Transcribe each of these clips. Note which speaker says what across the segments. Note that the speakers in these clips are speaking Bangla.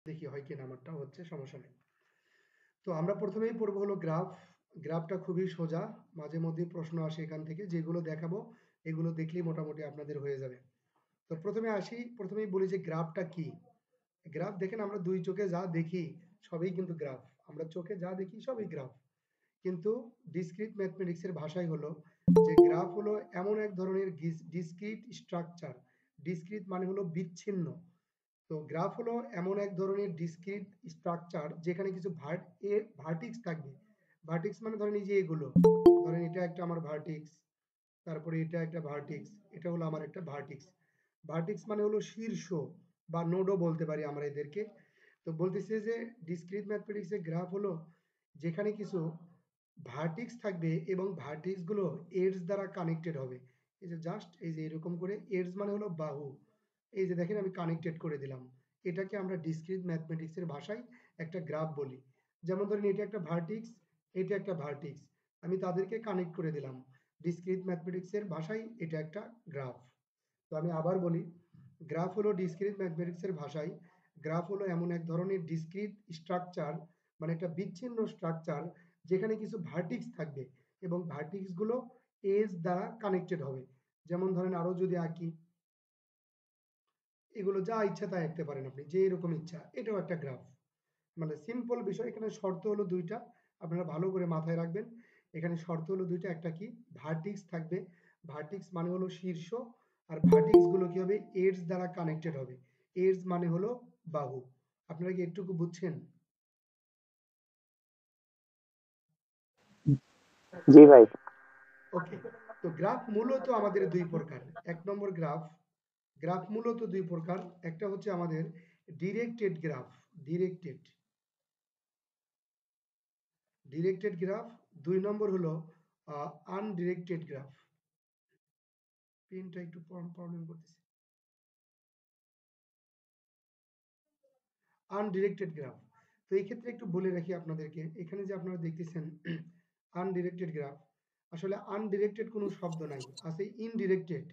Speaker 1: দেখি হয় কিনা, আমারটা হচ্ছে, সমস্যা নেই। তো আমরা প্রথমেই পড়বো হলো গ্রাফ। গ্রাফটা খুবই সোজা, মাঝে মধ্যেই প্রশ্ন আসে এখান থেকে, যেগুলো দেখাবো এগুলো দেখলেই মোটামুটি আপনাদের হয়ে যাবে। তো প্রথমে আসি, প্রথমেই বলি যে গ্রাফটা কি। গ্রাফ দেখেন, আমরা দুই চোখে যা দেখি সবই কিন্তু গ্রাফ। আমরা চোখে যা দেখি সবই গ্রাফ। কিন্তু ডিসক্রিট ম্যাথমেটিক্সের ভাষায় হলো যে গ্রাফ হলো এমন এক ধরনের ডিসক্রিট স্ট্রাকচার। ডিসক্রিট মানে হলো বিচ্ছিন্ন। তো গ্রাফ হলো এমন এক ধরনের ডিসক্রিট স্ট্রাকচার যেখানে কিছু ভার্টিক্স থাকবে। ভার্টিক্স মানে ধরেন এই যে এগুলো, ধরেন এটা একটা আমার ভার্টিক্স, তারপরে এটা একটা ভার্টিক্স, এটা হলো আমার একটা ভার্টিক্স। ভার্টিক্স মানে হলো শীর্ষ বা নোডও বলতে পারি আমরা এদেরকে। তো বলতেছে যে ডিসক্রিট ম্যাথমেটিক্সের গ্রাফ হলো যেখানে কিছু ভার্টিক্স থাকবে এবং ভার্টিক্স গুলো এডস দ্বারা কানেক্টেড হবে। এই যে জাস্ট এই যে এরকম করে, এডস মানে হলো বাহু। এই যে দেখেন আমি কানেক্টেড করে দিলাম। এটাকে আমরা ডিসক্রিট ম্যাথমেটিক্স এর ভাষায় একটা গ্রাফ বলি। যেমন ধরেন এটা একটা ভার্টিক্স, এটা একটা ভার্টিক্স, আমি তাদেরকে কানেক্ট করে দিলাম। ডিসক্রিট ম্যাথমেটিক্স এর ভাষায় এটা একটা গ্রাফ। তো আমি আবার বলি, গ্রাফ হলো ডিসক্রিট ম্যাথমেটিক্স এর ভাষায়, গ্রাফ হলো এমন এক ধরনের ডিসক্রিট স্ট্রাকচার, মানে একটা বিচ্ছিন্ন স্ট্রাকচার যেখানে কিছু ভার্টিক্স থাকবে এবং ভার্টিক্স গুলো এজ দ্বারা কানেক্টেড হবে। যেমন ধরেন আরো যদি আঁকি, এগুলো যা ইচ্ছা তাই আঁকতে পারেন আপনি, যে এরকম ইচ্ছা, এটাও একটা গ্রাফ। মানে সিম্পল বিষয়। এখানে শর্ত হলো দুইটা, আপনারা ভালো করে মাথায় রাখবেন। এখানে শর্ত হলো দুইটা, একটা কি, ভার্টিক্স থাকবে। ভার্টিক্স মানে হলো শীর্ষ, আর ভার্টিক্স গুলো কি হবে, এডস দ্বারা কানেক্টেড হবে। এডস মানে হলো বাহু। আপনারা কি একটুকু বুঝছেন?
Speaker 2: জি ভাই।
Speaker 1: ওকে। তো গ্রাফ মূলত আমাদের দুই প্রকার। এক নম্বর গ্রাফ, গ্রাফ মূলত দুই প্রকার। একটা হচ্ছে আমাদের directed graph, directed directed graph. দুই নম্বর হলো আনডিরেক্টেড গ্রাফ। পেনটা একটু প্রবলেম করতেছে। আনডিরেক্টেড গ্রাফ। তো এই ক্ষেত্রে একটু বলে রাখি আপনাদেরকে, এখানে যে আপনারা দেখতেছেন আনডিরেক্টেড গ্রাফ, আসলে আনডিরেক্টেড কোনো শব্দ নাই, আছে ইনডিরেক্টেড।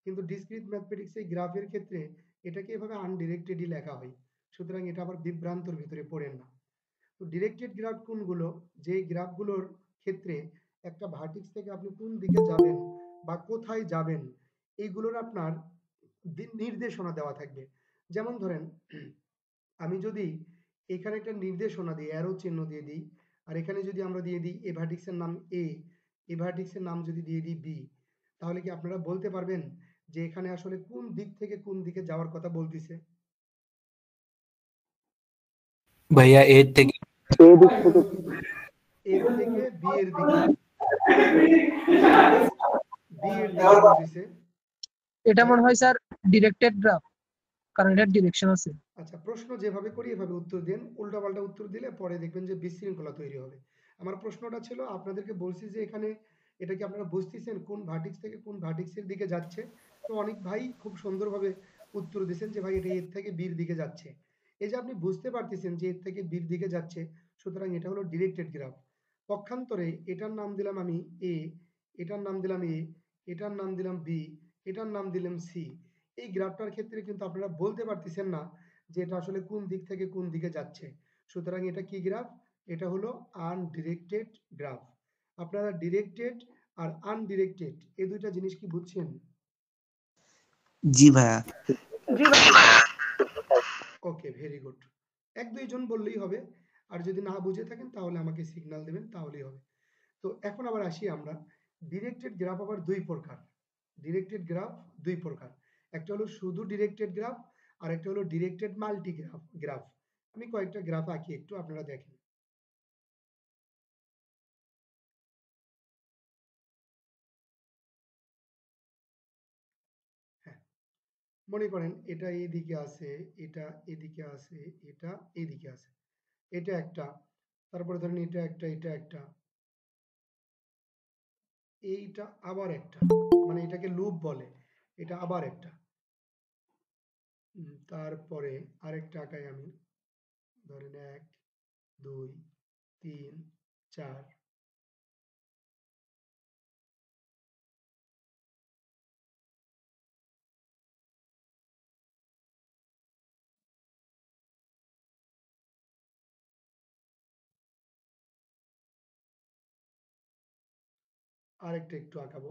Speaker 1: কিন্তু ডিসক্রিট ম্যাথমেটিক্স এই গ্রাফের ক্ষেত্রে এটাকে এভাবে আনডিরেক্টেডই লেখা হয়। সুতরাং এটা আবার বিভ্রান্তর ভিতরে পড়েন না। তো ডিরেক্টেড গ্রাফ কোনগুলো, যে গ্রাফগুলোর ক্ষেত্রে একটা ভার্টিক্স থেকে আপনি কোন দিকে যাবেন বা কোথায় যাবেন এইগুলোর আপনার নির্দেশনা দেওয়া থাকবে। যেমন ধরেন আমি যদি এখানে একটা নির্দেশনা দিই, অ্যারো চিহ্ন দিয়ে দিই, আর এখানে যদি আমরা দিয়ে দিই এ ভার্টিক্সের নাম এ, এ ভার্টিক্সের নাম যদি দিয়ে দিই বি, তাহলে কি আপনারা বলতে পারবেন যে এখানে আসলে কোন দিক থেকে কোন দিকে যাওয়ার কথা বলতেছে?
Speaker 3: ভাইয়া এর থেকে
Speaker 2: এই দিক থেকে
Speaker 1: এর থেকে বি এর দিকে, এর থেকে বি এর দিকে বলতেছে।
Speaker 4: এটা
Speaker 1: মানে
Speaker 4: মনে হয় স্যার ডিরেক্টেড গ্রাফ, কারণ এটার ডিরেকশন আছে।
Speaker 1: আচ্ছা, প্রশ্ন যেভাবে করি এভাবে উত্তর দেন, উল্টাপাল্টা উত্তর দিলে পরে দেখবেন যে বিশৃঙ্খলা তৈরি হবে। আমার প্রশ্নটা ছিল, আপনাদেরকে বলছি যে এখানে এটা কি আপনারা বুঝতেছেন কোন ভার্টিক্স থেকে কোন ভার্টিক্সের দিকে যাচ্ছে? তো অনেক ভাই খুব সুন্দরভাবে উত্তর দিয়েছেন যে ভাই এটা এর থেকে বির দিকে যাচ্ছে। এই যে আপনি বুঝতে পারতেছেন যে এর থেকে বির দিকে যাচ্ছে, সুতরাং এটা হলো ডিরেক্টেড গ্রাফ। পক্ষান্তরে এটার নাম দিলাম আমি এ, এটার নাম দিলাম এ, এটার নাম দিলাম বি, এটার নাম দিলাম সি। এই গ্রাফটার ক্ষেত্রে কিন্তু আপনারা বলতে পারতেছেন না যে এটা আসলে কোন দিক থেকে কোন দিকে যাচ্ছে। সুতরাং এটা কি গ্রাফ? এটা হলো আনডিরেক্টেড গ্রাফ। আপনারা ডিরেক্টেড আর আনডিরেক্টেড এই দুইটা জিনিস কি বুঝছেন?
Speaker 3: জি ভাইয়া।
Speaker 1: ওকে, ভেরি গুড। এক দুইজন বললেই হবে, আর যদি না বুঝে থাকেন তাহলে আমাকে সিগন্যাল দেবেন, তাহলেই হবে। তো এখন আবার আসি আমরা, ডিরেক্টেড গ্রাফ আবার দুই প্রকার। ডিরেক্টেড গ্রাফ দুই প্রকার, একটা হলো শুধু ডিরেক্টেড গ্রাফ, আর একটা হলো ডিরেক্টেড মাল্টি গ্রাফ। আমি কয়েকটা গ্রাফ আঁকি, একটু আপনারা দেখেন। হ্যাঁ, মনে করেন এটা এইদিকে আছে, এটা এদিকে আছে, এটা এইদিকে আছে, এটা একটা, তারপরে ধরেন এটা একটা, এটা একটা, এইটা আবার একটা, মানে এটাকে লুপ বলে, এটা আবার একটা। তারপরে আরেকটা আঁকাই আমি, ধরেন ১, ২, ৩, ৪, আরেকটা একটু আঁকাবো।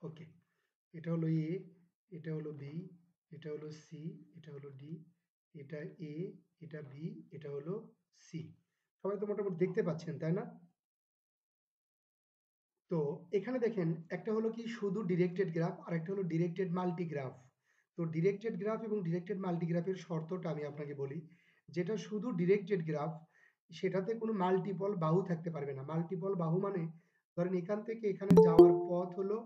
Speaker 1: ওকে, এটা হলো এ, এটা হলো বি, এটা হলো সি, এটা হলো ডি, এটা এ, এটা বি, এটা হলো সি। সবাই তো মোটামুটি দেখতে পাচ্ছেন, তাই না? তো এখানে দেখেন একটা হলো কি শুধু ডিরেক্টেড গ্রাফ আর একটা হলো ডিরেক্টেড মাল্টিগ্রাফ। তো ডিরেক্টেড গ্রাফ এবং ডিরেক্টেড মাল্টিগ্রাফের শর্তটা আমি আপনাকে বলি। যেটা শুধু ডিরেক্টেড গ্রাফ সেটাতে কোনো মাল্টিপল বাহু থাকতে পারবে না। মাল্টিপল বাহু মানে ধরেন এখান থেকে এখানে যাওয়ার পথ হলো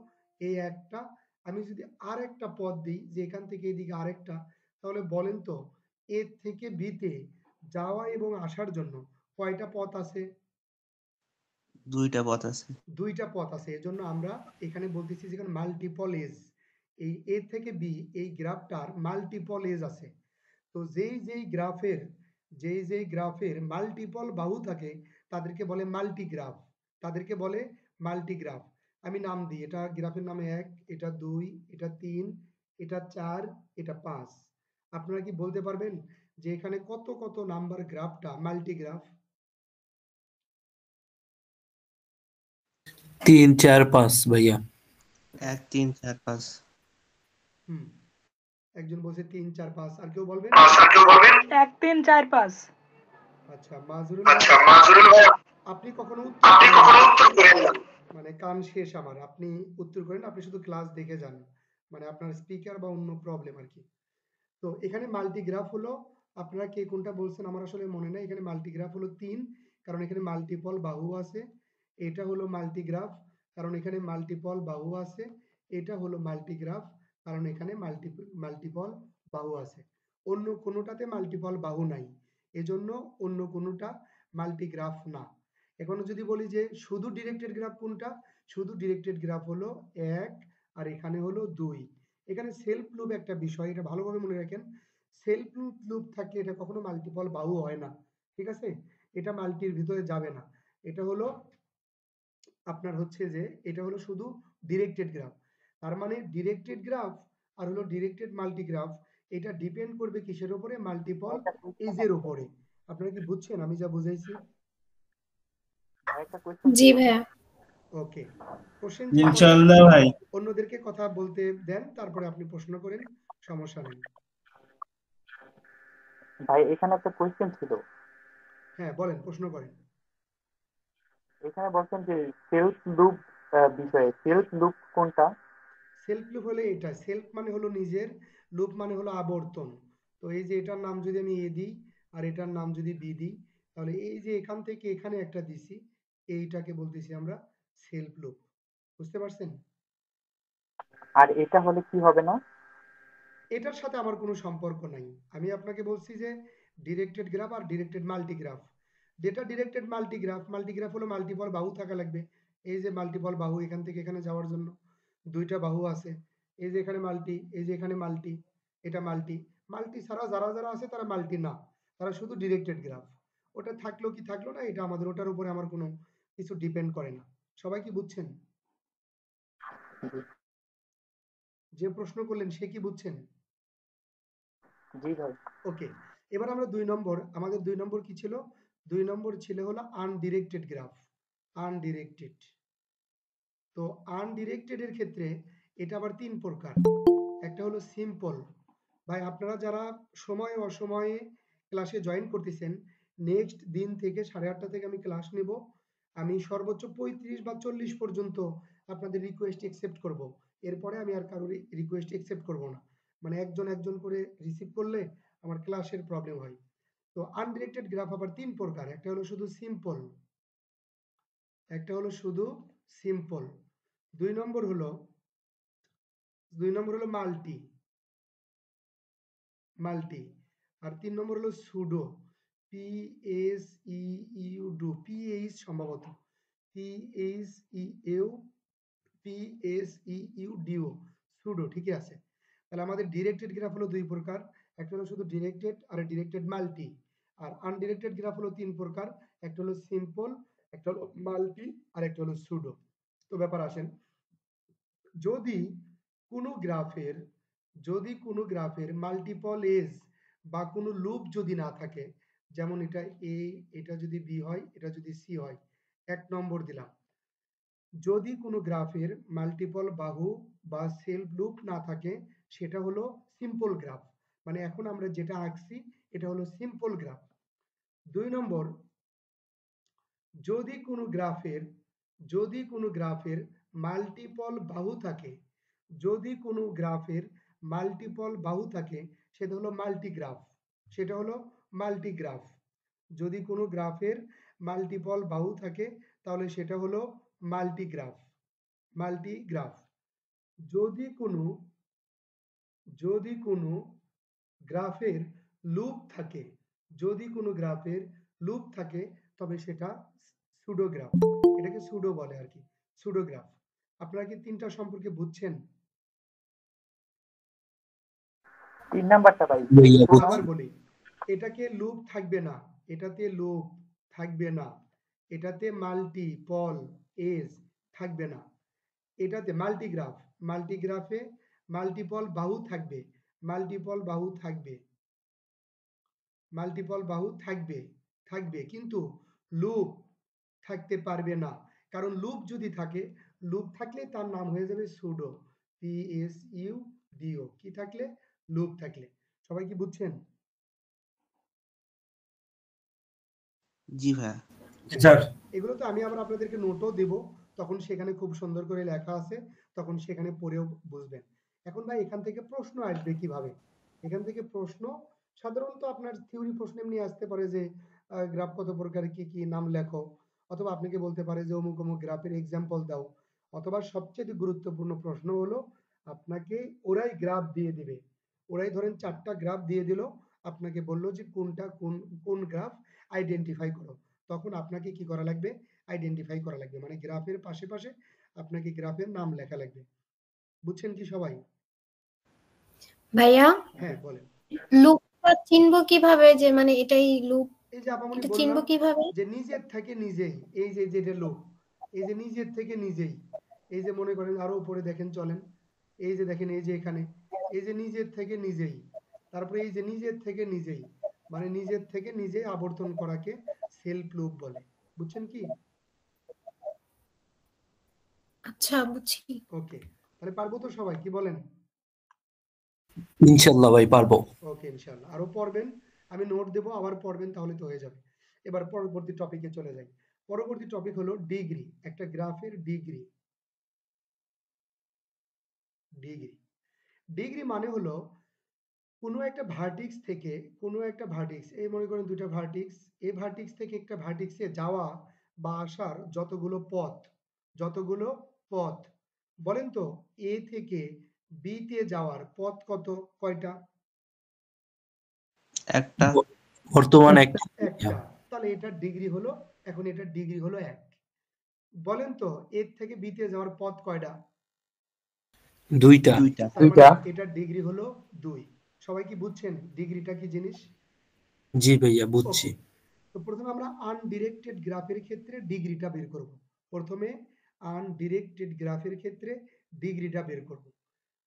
Speaker 1: এই একটা, আমি যদি আর একটা পথ দিই যে এখান থেকে এদিকে আরেকটা, তাহলে বলেন তো এ থেকে বিতে যাওয়া এবং আসার জন্য কয়টা পথ আছে?
Speaker 3: 2টা পথ আছে।
Speaker 1: 2টা পথ আছে। এজন্য আমরা এখানে বলতেছি যেখানে মাল্টিপল এজ, এই এ থেকে বি এই গ্রাফটার মাল্টিপল এজ আছে। তো যেই গ্রাফের মাল্টিপল বাহু থাকে তাদেরকে বলে মাল্টিগ্রাফ, তাদেরকে বলে মাল্টিগ্রাফ। আমি নাম দিই, এটা গ্রাফের নামে 1, এটা 2, এটা 3, এটা 4, এটা 5। আপনারা কি বলতে পারবেন যে এখানে কত কত নাম্বার গ্রাফটা মাল্টিগ্রাফ?
Speaker 3: 3 4 5 ভাইয়া। 1 3 4 5।
Speaker 1: হুম, একজন বলছে 3 4 5, আর কেউ বলবেন?
Speaker 5: 1 3 4 5।
Speaker 1: আচ্ছা, মাজরুল ভাই, আপনি কখনো উত্তর করেন না। মানে কান শেষ আমার, আপনি উত্তর করেন, আপনি শুধু ক্লাস দেখে যান, মানে আপনার স্পিকার বা অন্য প্রবলেম আর কি। তো এখানে মাল্টিগ্রাফ হলো, আপনারা কে কোনটা বলছেন আমার আসলে মনে নাই। এখানে মাল্টিগ্রাফ হলো 3, কারণ এখানে মাল্টিপল বাহু আছে। এটা হলো মাল্টিগ্রাফ, কারণ এখানে মাল্টিপল বাহু আছে। এটা হলো মাল্টিগ্রাফ, কারণ এখানে মাল্টিপল বাহু আছে। অন্য কোনোটাতে মাল্টিপল বাহু নাই, এজন্য অন্য কোনোটা মাল্টিগ্রাফ না। এখন যদি বলি যে শুধু ডিরেক্টেড গ্রাফ কোনটা, শুধু ডিরেক্টেড গ্রাফ হলো 1 আর এখানে হলো 2। এখানে সেলফ লুপ একটা বিষয়, এটা ভালোভাবে মনে রাখেন। সেলফ লুপ থাকলে এটা কখনো মাল্টিপল বাহু হয় না, ঠিক আছে? এটা মাল্টির ভিতরে যাবে না। এটা হলো আপনার হচ্ছে যে এটা হলো শুধু ডিরেক্টেড গ্রাফ। তার মানে ডিরেক্টেড গ্রাফ আর হলো ডিরেক্টেড মাল্টিগ্রাফ, এটা ডিপেন্ড করবে কিসের উপরে? মাল্টিপল এজের উপরে। আপনারা কি বুঝছেন আমি যা বুঝাইছি?
Speaker 2: আরেকটা কোয়েশ্চেন
Speaker 6: জি
Speaker 2: ছিল।
Speaker 6: ভাইয়া।
Speaker 1: ওকে, কোশ্চেন যে করেন,
Speaker 7: ইনশাআল্লাহ ভাই।
Speaker 1: অন্যদেরকে কথা বলতে দেন, তারপরে আপনি প্রশ্ন করেন, সমস্যা নেই।
Speaker 2: ভাই এখানে একটা কোয়েশ্চেন ছিল।
Speaker 1: হ্যাঁ বলেন, প্রশ্ন করেন।
Speaker 2: এখানে বলছেন যে সেলফ লুপ বিষয়ে সেলফ লুপ কোনটা?
Speaker 1: সেলফ লুপ হলে এটা, সেলফ মানে হলো নিজের, লুপ মানে হলো আবর্তন। তো এই যে এটার নাম যদি আমি এ দিই আর এটার নাম যদি বি দিই, তাহলে এই যে এখান থেকে এখানে একটা দিছি, এইটাকে বলতেছি আমরা সেলফ লুপ। বুঝতে পারছেন?
Speaker 2: আর এটা হলে কি হবে না?
Speaker 1: এটার সাথে আমার কোনো সম্পর্ক নাই। আমি আপনাকে বলছি যে directed graph are directed multigraph. যেটা ডিরেক্টেড মাল্টিগ্রাফ, মাল্টিগ্রাফ হলো মাল্টিপল বাহু থাকা লাগবে। এই যে মাল্টিপল বাহু এখান থেকে এখানে যাওয়ার জন্য 2টা বাহু আছে। এই যে এখানে মাল্টি, এই যে এখানে মাল্টি, এটা মাল্টি। মাল্টি ছাড়া যারা যারা আছে তারা মাল্টি না, তারা শুধু ডিরেক্টেড গ্রাফ। ওটা থাকলো কি থাকলো না, এটা আমাদের ওটার উপরে আমার কোনো কিছু ডিপেন্ড করে না। সবাই কি বুঝছেন? যে প্রশ্ন করলেন সে কি বুঝছেন?
Speaker 2: জি ভাই।
Speaker 1: ওকে, এবার আমরা 2 নম্বর, আমাদের 2 নম্বর কি ছিল? 2 নম্বর ছিল হলো আনডিরেক্টেড গ্রাফ। আনডিরেক্টেড। তো আনডিরেক্টেড এর ক্ষেত্রে এটা আবার 3 প্রকার। একটা হলো সিম্পল। ভাই আপনারা যারা সময় অসময়ে ক্লাসে জয়েন করতেছেন, নেক্সট দিন থেকে 8:30 থেকে আমি ক্লাস নেব। আমি সর্বোচ্চ 35 বা 40 পর্যন্ত আপনাদের রিকোয়েস্ট একসেপ্ট করব। এরপরে আমি আর কারোর রিকোয়েস্ট একসেপ্ট করব না। মানে একজন একজন করে রিসিভ করলে আমার ক্লাসের প্রবলেম হয়। তো আনডিরেক্টেড গ্রাফ আবার 3 প্রকার। একটা হলো শুধু সিম্পল, একটা হলো শুধু সিম্পল। 2 নম্বর হলো 2 নম্বর হলো মাল্টি, মাল্টি। আর 3 নম্বর হলো সুডো, PSEEU, PH সম্ভবত, PHEU, PSEUDO, সুডো, ঠিকই আছে। তাহলে আমাদের ডিরেক্টেড গ্রাফ হলো 2 প্রকার। একটা হলো শুধু ডিরেক্টেড আর ডিরেক্টেড মাল্টি। আর আনডিরেক্টেড গ্রাফ হলো 3 প্রকার। একটা হলো সিম্পল, একটা হলো মাল্টি আর একটা হলো সুডো। তো ব্যাপার আসেন, যদি কোনো গ্রাফের মাল্টিপল এজ বা কোনো লুপ যদি না থাকে, যেমন এটা এ, এটা যদি বি হয়, এটা যদি সি হয়, 1 নম্বর দিলাম। যদি কোনো গ্রাফের মাল্টিপল বাহু বা সেলফ লুপ না থাকে, সেটা হলো সিম্পল গ্রাফ। মানে এখন আমরা যেটা আঁকছি এটা হলো সিম্পল গ্রাফ। 2 নম্বর, যদি কোনো গ্রাফের মাল্টিপল বাহু থাকে, সেটা হলো মাল্টিগ্রাফ। যদি কোনো গ্রাফের মাল্টিপল বাহু থাকে তাহলে সেটা হলো মাল্টিগ্রাফ। যদি কোনো গ্রাফের লুপ থাকে তবে সেটা সুডোগ্রাফ। এটাকে সুডো বলে আর কি, সুডোগ্রাফ। আপনারা কি 3টা সম্পর্কে বুঝছেন?
Speaker 2: 3 নাম্বারটা ভাই
Speaker 3: ভাইয়া
Speaker 2: কোনো
Speaker 1: আবার বলি, এটাতে লুপ থাকবে না, এটাতে মাল্টিপল এজ থাকবে না, এটাতে মাল্টিগ্রাফে মাল্টিপল বাহু থাকবে কিন্তু লুপ থাকতে পারবে না। কারণ লুপ থাকলে তার নাম হয়ে যাবে সুডো, PSUDO। কি থাকলে? লুপ থাকলে। সবাই কি বুঝছেন?
Speaker 3: জি ভাইয়া।
Speaker 6: স্যার
Speaker 1: এগুলো তো আমি আবার আপনাদেরকে নোটও দেব, তখন সেখানে খুব সুন্দর করে লেখা আছে, তখন সেখানে পড়েও বুঝবেন। এখন ভাই এখান থেকে প্রশ্ন আসবে কিভাবে? এখান থেকে প্রশ্ন সাধারণত আপনার থিওরি প্রশ্ন এমনি আসতে পারে যে গ্রাফ কত প্রকার, কি কি নাম লেখো, অথবা আপনাকে বলতে পারে যে অমুক অমুক গ্রাফের এক্সাম্পল দাও, অথবা সবচেয়ে গুরুত্বপূর্ণ প্রশ্ন হলো আপনাকে ওরাই গ্রাফ দিয়ে দিবে। ওরাই ধরেন 4টা গ্রাফ দিয়ে দিল, আপনাকে বললো যে কোনটা কোন গ্রাফ আইডেন্টিফাই করো। তখন আপনাকে কি করা লাগবে? আইডেন্টিফাই করা লাগবে, মানে গ্রাফের পাশে পাশে আপনাকে গ্রাফের নাম লেখা লাগবে। বুঝছেন কি সবাই?
Speaker 7: ভাইয়া,
Speaker 1: হ্যাঁ বলেন।
Speaker 7: লুপটা চিনবো কিভাবে যে মানে এটাই লুপ?
Speaker 1: এই যে আপামনি
Speaker 7: এটা
Speaker 1: বললাম
Speaker 7: চিনবো কিভাবে?
Speaker 1: যে নিজের থেকে নিজেই, এই যে যেটা লুপ, এই যে নিজের থেকে নিজেই, এই যে মনে করেন আরো উপরে দেখেন, চলেন, এই যে দেখেন, এই যে এখানে, এই যে নিজের থেকে নিজেই, তারপরে এই যে নিজের থেকে নিজেই, মানে নিজের থেকে নিজেই আবর্তন করাকে সেলফ লুপ বলে। বুঝছেন কি?
Speaker 7: আচ্ছা, বুঝছি।
Speaker 1: ওকে, তাহলে পারবো তো সবাই, কি বলেন?
Speaker 3: ইনশাল্লাহ ভাই পারবো।
Speaker 1: ওকে, ইনশাআল্লাহ। আরো পড়বেন, আমি নোট দেবো, আবার পড়বেন, তাহলে তো হয়ে যাবে। এবার পরবর্তী টপিকে চলে যাই। পরবর্তী টপিক হলো ডিগ্রি, একটা গ্রাফের ডিগ্রি। ডিগ্রি ডিগ্রি মানে হলো কোনো একটা ভার্টিক্স, এই মনে করেন 2টা ভার্টিক্স, এই ভার্টিক্স থেকে একটা ভার্টিক্সে যাওয়া বা আসার যতগুলো পথ বলেন তো, এ থেকে বি তে যাওয়ার পথ কয়টা?
Speaker 3: একটা বর্তমান একটা।
Speaker 1: একটা। তাহলে এটার ডিগ্রি হলো, এখন এটার ডিগ্রি হলো 1। বলেন তো এর থেকে বি তে যাওয়ার পথ কয়টা?
Speaker 3: দুইটা।
Speaker 1: তার মানে এটার ডিগ্রি হলো 2। সবাই কি বুঝছেন ডিগ্রিটা কি জিনিস?
Speaker 3: জি ভাইয়া বুঝছি।
Speaker 1: ওকে, তো প্রথমে আমরা আনডিরেক্টেড গ্রাফের ক্ষেত্রে ডিগ্রিটা বের করব।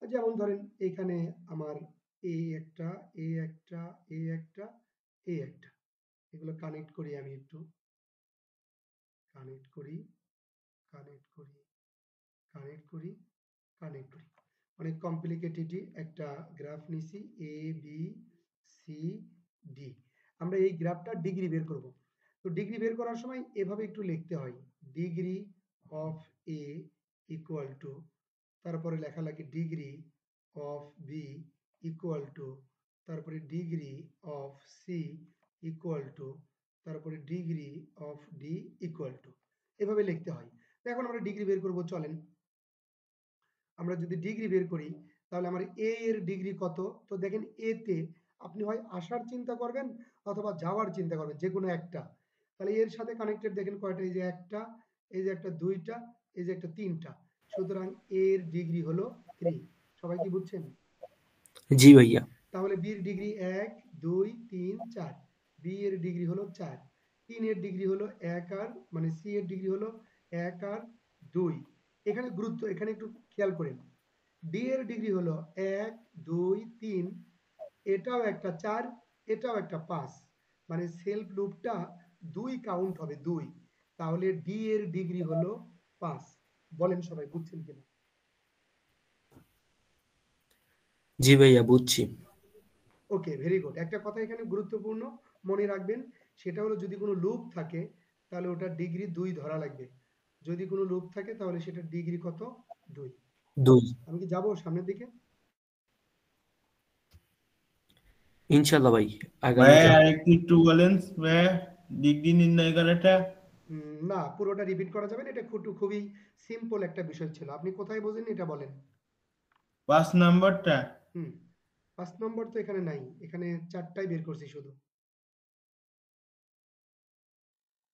Speaker 1: যেমন ধরেন এখানে আমার এই একটা, এই একটা, এই একটা, এই একটা, এগুলো কানেক্ট করি, আমি একটু কানেক্ট করি, কানেক্ট করি, কানেক্ট করি, কানেক্ট করি। অনেক কমপ্লিকেটেড একটা গ্রাফ নিছি, এ বি সি ডি। আমরা এই গ্রাফটা ডিগ্রি বের করব। তো ডিগ্রি বের করার সময় এভাবে একটু লিখতে হয়, degree of A equal to, তারপরে লেখা লাগে degree of B equal to, তারপরে degree of C equal to, তারপরে degree of D equal to. এভাবে লিখতে হয়। তো এখন আমরা ডিগ্রি বের করব, চলেন। আমরা যদি ডিগ্রি বের করি তাহলে আমার এ এর ডিগ্রি কত? তো দেখেন এ তে আপনি হয় আসার চিন্তা করবেন অথবা যাওয়ার চিন্তা করবেন, যে কোনো একটা। তাহলে এর সাথে কানেক্টেড দেখেন কয়টা? এই যে একটা, এই যে একটা, 2টা, এই যে একটা, 3টা। সুতরাং এর ডিগ্রি হলো 3। সবাই কি বুঝছেন?
Speaker 3: জি ভাইয়া।
Speaker 1: তাহলে বি এর ডিগ্রি 1 2 3 4, বি এর ডিগ্রি হলো 4, 3 এর ডিগ্রি হলো 1 আর, মানে সি এর ডিগ্রি হলো 1 আর 2। এখানে একটু খেয়াল করেন, ডি এর ডিগ্রি হলো 1 2 3, এটাও একটা 4, এটাও একটা 5, মানে সেলফ লুপটা 2 কাউন্ট হবে 2, তাহলে ডি এর ডিগ্রি হলো 5। বলেন সবাই বুঝছেন কিনা?
Speaker 3: জি ভাইয়া বুঝছি।
Speaker 1: ওকে, ভেরি গুড। একটা কথা এখানে গুরুত্বপূর্ণ মনে রাখবেন, সেটা হলো যদি কোনো লুপ থাকে তাহলে ওটার ডিগ্রি 2 ধরা লাগবে। যদি কোনো লুপ থাকে তাহলে সেটার ডিগ্রি কত? 2।
Speaker 3: 2
Speaker 1: আমি কি যাবো সামনের দিকে?
Speaker 3: ইনশাআল্লাহ ভাই আগামী
Speaker 6: ভাইয়া
Speaker 3: যাব।
Speaker 6: একটু বলেন ভাইয়া, ডিগ্রি নির্ণয় করাটা।
Speaker 1: না, পুরোটা রিপিট করা যাবে না, এটা খুবই সিম্পল একটা বিষয় ছিল। আপনি কোথায় বোঝেন এটা বলেন।
Speaker 6: 5 নাম্বারটা।
Speaker 1: হুম 5 নম্বর তো এখানে নাই, এখানে 4টাই বের করছি শুধু।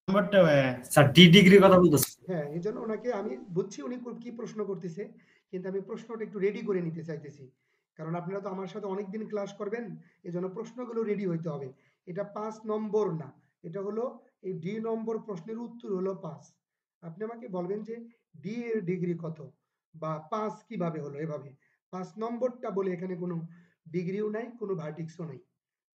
Speaker 6: নাম্বারটা ভাইয়া।
Speaker 3: স্যার ডি ডিগ্রির কথা বলতেছে।
Speaker 1: হ্যাঁ, এই জন্য ওনাকে আমি বুঝছি উনি কি প্রশ্ন করতেছে, কিন্তু আমি প্রশ্নটা একটু রেডি করে নিতে চাইতেছি। কারণ আপনারা তো আমার সাথে অনেকদিন ক্লাস করবেন, এই জন্য প্রশ্নগুলো রেডি হইতে হবে। এটা 5 নম্বর না, এটা হলো এই ডি নম্বর প্রশ্নের উত্তর হলো 5। আপনি আমাকে বলবেন যে ডি এর ডিগ্রি কত বা 5 কিভাবে হলো, এভাবে 5 নম্বরটা বলে এখানে কোনো ডিগ্রিও নাই, কোনো ভার্টিক্সও নাই।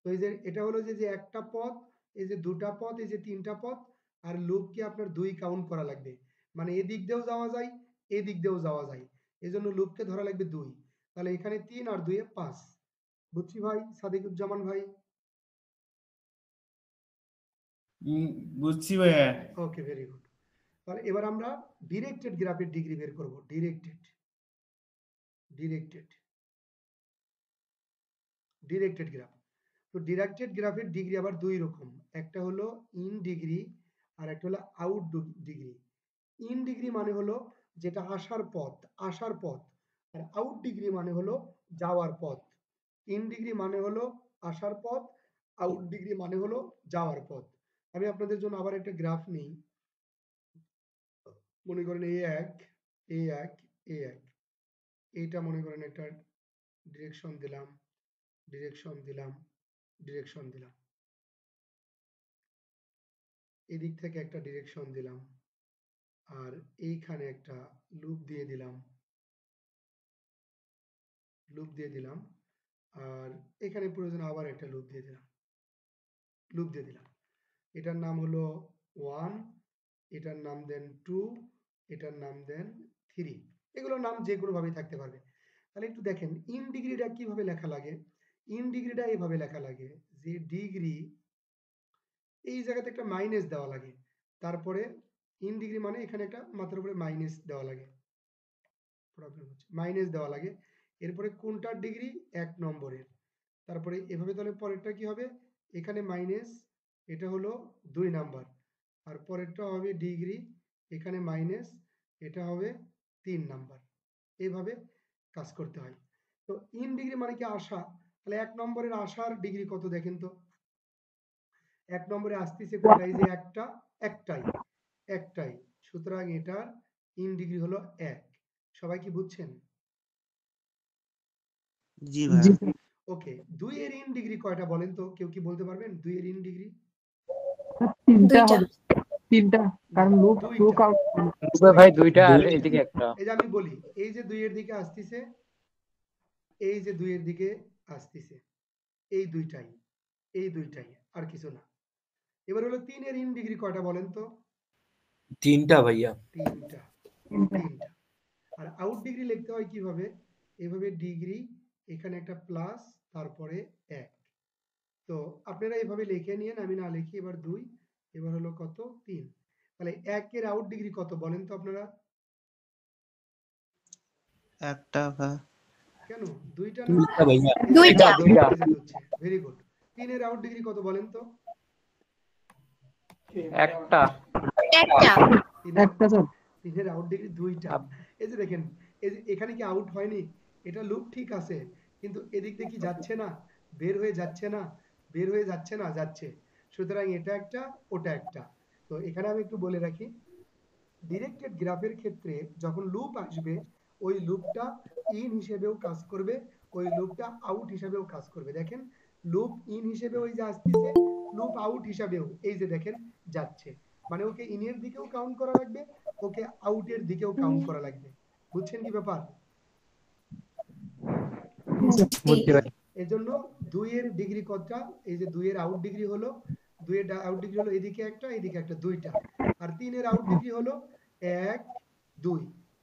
Speaker 1: তো এই যে এটা হলো যে একটা পদ, এই যে দুটা পদ, এই যে তিনটা পদ, আর লুপকে আপনার 2 কাউন্ট করা লাগবে। মানে এদিক দিয়েও যাওয়া যায়, এদিক দিয়েও যাওয়া যায়, এজন্য লুপকে ধরা লাগবে 2। তাহলে এখানে 3 আর 2 এ 5। বুঝছি ভাই সাদিকুজ্জামান ভাই?
Speaker 6: উম, বুঝছি ভাইয়া।
Speaker 1: ওকে, ভেরি গুড। তাহলে এবার আমরা ডিরেক্টেড গ্রাফের ডিগ্রি বের করব। Directed directed directed graph. তো ডিরেক্টেড গ্রাফের ডিগ্রি আবার 2 রকম, একটা হলো ইন ডিগ্রি আর একটা হলো আউট ডিগ্রি। ইন ডিগ্রি মানে হলো যেটা আসার পথ, আর আউট ডিগ্রি মানে হলো যাওয়ার পথ। ইন ডিগ্রি মানে হলো আসার পথ, আউট ডিগ্রি মানে হলো যাওয়ার পথ। আমি আপনাদের জন্য আবার একটা গ্রাফ নিই। মনে করেন A1 A1 A1, এইটা মনে করেন একটা ডিরেকশন দিলাম, ডিরেকশন দিলাম, ডিরেকশন দিলাম, এদিক থেকে একটা ডিরেকশন দিলাম, আর এইখানে একটা লুপ দিয়ে দিলাম, লুপ দিয়ে দিলাম, আর এখানে প্রয়োজন আবার একটা লুপ দিয়ে দিলাম, লুপ দিয়ে দিলাম। এটার নাম হলো 1, এটার নাম দেন 2, এটার নাম দেন 3। এগুলোর নাম যে কোনো ভাবেই থাকতে পারবে। তাহলে একটু দেখেন ইন ডিগ্রিটা কিভাবে লেখা লাগে। ইন ডিগ্রিটা এইভাবে লেখা লাগে যে ডিগ্রি, এই জায়গাতে একটা মাইনাস দেওয়া লাগে, তারপরে ইন ডিগ্রি মানে এখানে একটা মাত্রার উপরে মাইনাস দেওয়া লাগে, প্রবলেম হচ্ছে, মাইনাস দেওয়া লাগে। এরপরে কোনটার ডিগ্রি? 1 নম্বরের। তারপরে এভাবে, তাহলে পরেরটা কি হবে? এখানে মাইনাস, এটা হলো 2 নাম্বার, আর পরেরটা হবে ডিগ্রি, এখানে মাইনাস, এটা হবে 3 নাম্বার। এইভাবে কাজ করতে হয়। তো ইন ডিগ্রি মানে কি আসা, তাহলে 1 নম্বরের আসার ডিগ্রি কত দেখেন তো। 1 নম্বরে আসতেছে কোনটা? এই যে একটাই, সুতরাং এটার ইন ডিগ্রি হলো 1। সবাই কি বুঝছেন?
Speaker 3: জি
Speaker 4: জি
Speaker 3: ভাইয়া।
Speaker 4: স্যার।
Speaker 1: ওকে, 2 এর ইন ডিগ্রি কয়টা বলেন তো, কেউ কি বলতে পারবেন 2 এর ইন ডিগ্রি?
Speaker 4: তিনটা
Speaker 7: 2টা।
Speaker 4: হবে, তিনটা,
Speaker 1: না,
Speaker 4: কারণ লুপ
Speaker 1: 2টা।
Speaker 4: আউট।
Speaker 8: ভাই 2টা আর
Speaker 1: 2টা।
Speaker 8: এদিকে একটা।
Speaker 1: এই যে আমি বলি, এই যে 2 এর দিকে আসতেছে, এই যে 2 এর দিকে আসতেছে, এই দুইটাই, এই দুইটাই, আর কিছু না। এবার হলো 3 এর ইন ডিগ্রি কয়টা বলেন তো?
Speaker 3: 3টা ভাইয়া।
Speaker 1: 3টা, 3টা। আর আউট ডিগ্রি লিখতে হয় কিভাবে? এভাবে ডিগ্রি, এখানে একটা প্লাস, তারপরে 1। তো আপনারা এভাবে লিখে নিয়েন, আমি না লিখি। এবার 2, এবার হলো কত? 3। তাহলে 1 এর আউট ডিগ্রি কত বলেন তো আপনারা?
Speaker 3: একটা
Speaker 1: কেন 2টা না?
Speaker 3: 2টা ভাইয়া।
Speaker 1: এই যে
Speaker 7: দুইটা।
Speaker 8: দুইটা।
Speaker 1: হচ্ছে, ভেরি গুড। 3 এর আউট ডিগ্রি কত বলেন তো?
Speaker 8: একটা।
Speaker 7: একটা।
Speaker 1: 3 এর
Speaker 4: একটা স্যার।
Speaker 1: 3 এর আউট ডিগ্রি 2টা। এই যে দেখেন, এই যে এখানে কি আউট হয়নি? এটা লুপ ঠিক আছে, কিন্তু এদিক দিয়ে কি যাচ্ছে না? বের হয়ে যাচ্ছে না? বের হয়ে যাচ্ছে না? যাচ্ছে। সুতরাং এটা একটা, ওটা একটা। তো এখানে আমি একটু বলে রাখি, ডিরেক্টেড গ্রাফের ক্ষেত্রে যখন লুপ আসবে, ওই লুপটা ইন হিসেবেও কাজ করবে, ওই লুপটা আউট হিসেবেও কাজ করবে। দেখেন লুপ ইন হিসেবে ওই যে আসতেছে, লুপ আউট হিসাবেও এই যে দেখেন যাচ্ছে। মানে ওকে ইনের দিকেও কাউন্ট করা লাগবে, ওকে আউটের দিকেও কাউন্ট করা লাগবে। বুঝছেন কি ব্যাপার?
Speaker 8: বুঝছি ভাই।
Speaker 1: এই জন্য 2 এর ডিগ্রি কতটা? এই যে 2 এর আউট ডিগ্রি হলো, 2 এর আউট ডিগ্রি হলো এদিকে একটা দুইটা, আর 3 এর আউট ডিগ্রি হলো 1 2,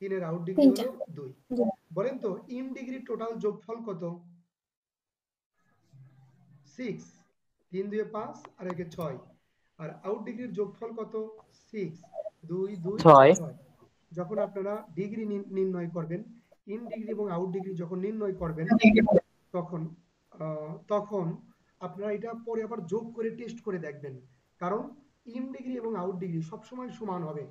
Speaker 1: 3 এর আউট ডিগ্রি
Speaker 7: তিনটা।
Speaker 1: হলো 2। বলেন তো ইন ডিগ্রি টোটাল যোগফল কত? 6, 3 2 5 আর 1 6, আর আউট ডিগ্রির যোগফল কত? 6 2 2
Speaker 8: ছয়।
Speaker 1: 6। যখন আপনারা ডিগ্রি নির্ণয় করবেন, ইন ডিগ্রি এবং আউট ডিগ্রি যখন নির্ণয় করবেন, তখন তখন আপনারা এটা পরে আবার যোগ করে টেস্ট করে দেখবেন, কারণ ইন ডিগ্রি এবং আউট ডিগ্রি সবসময় সমান হবে।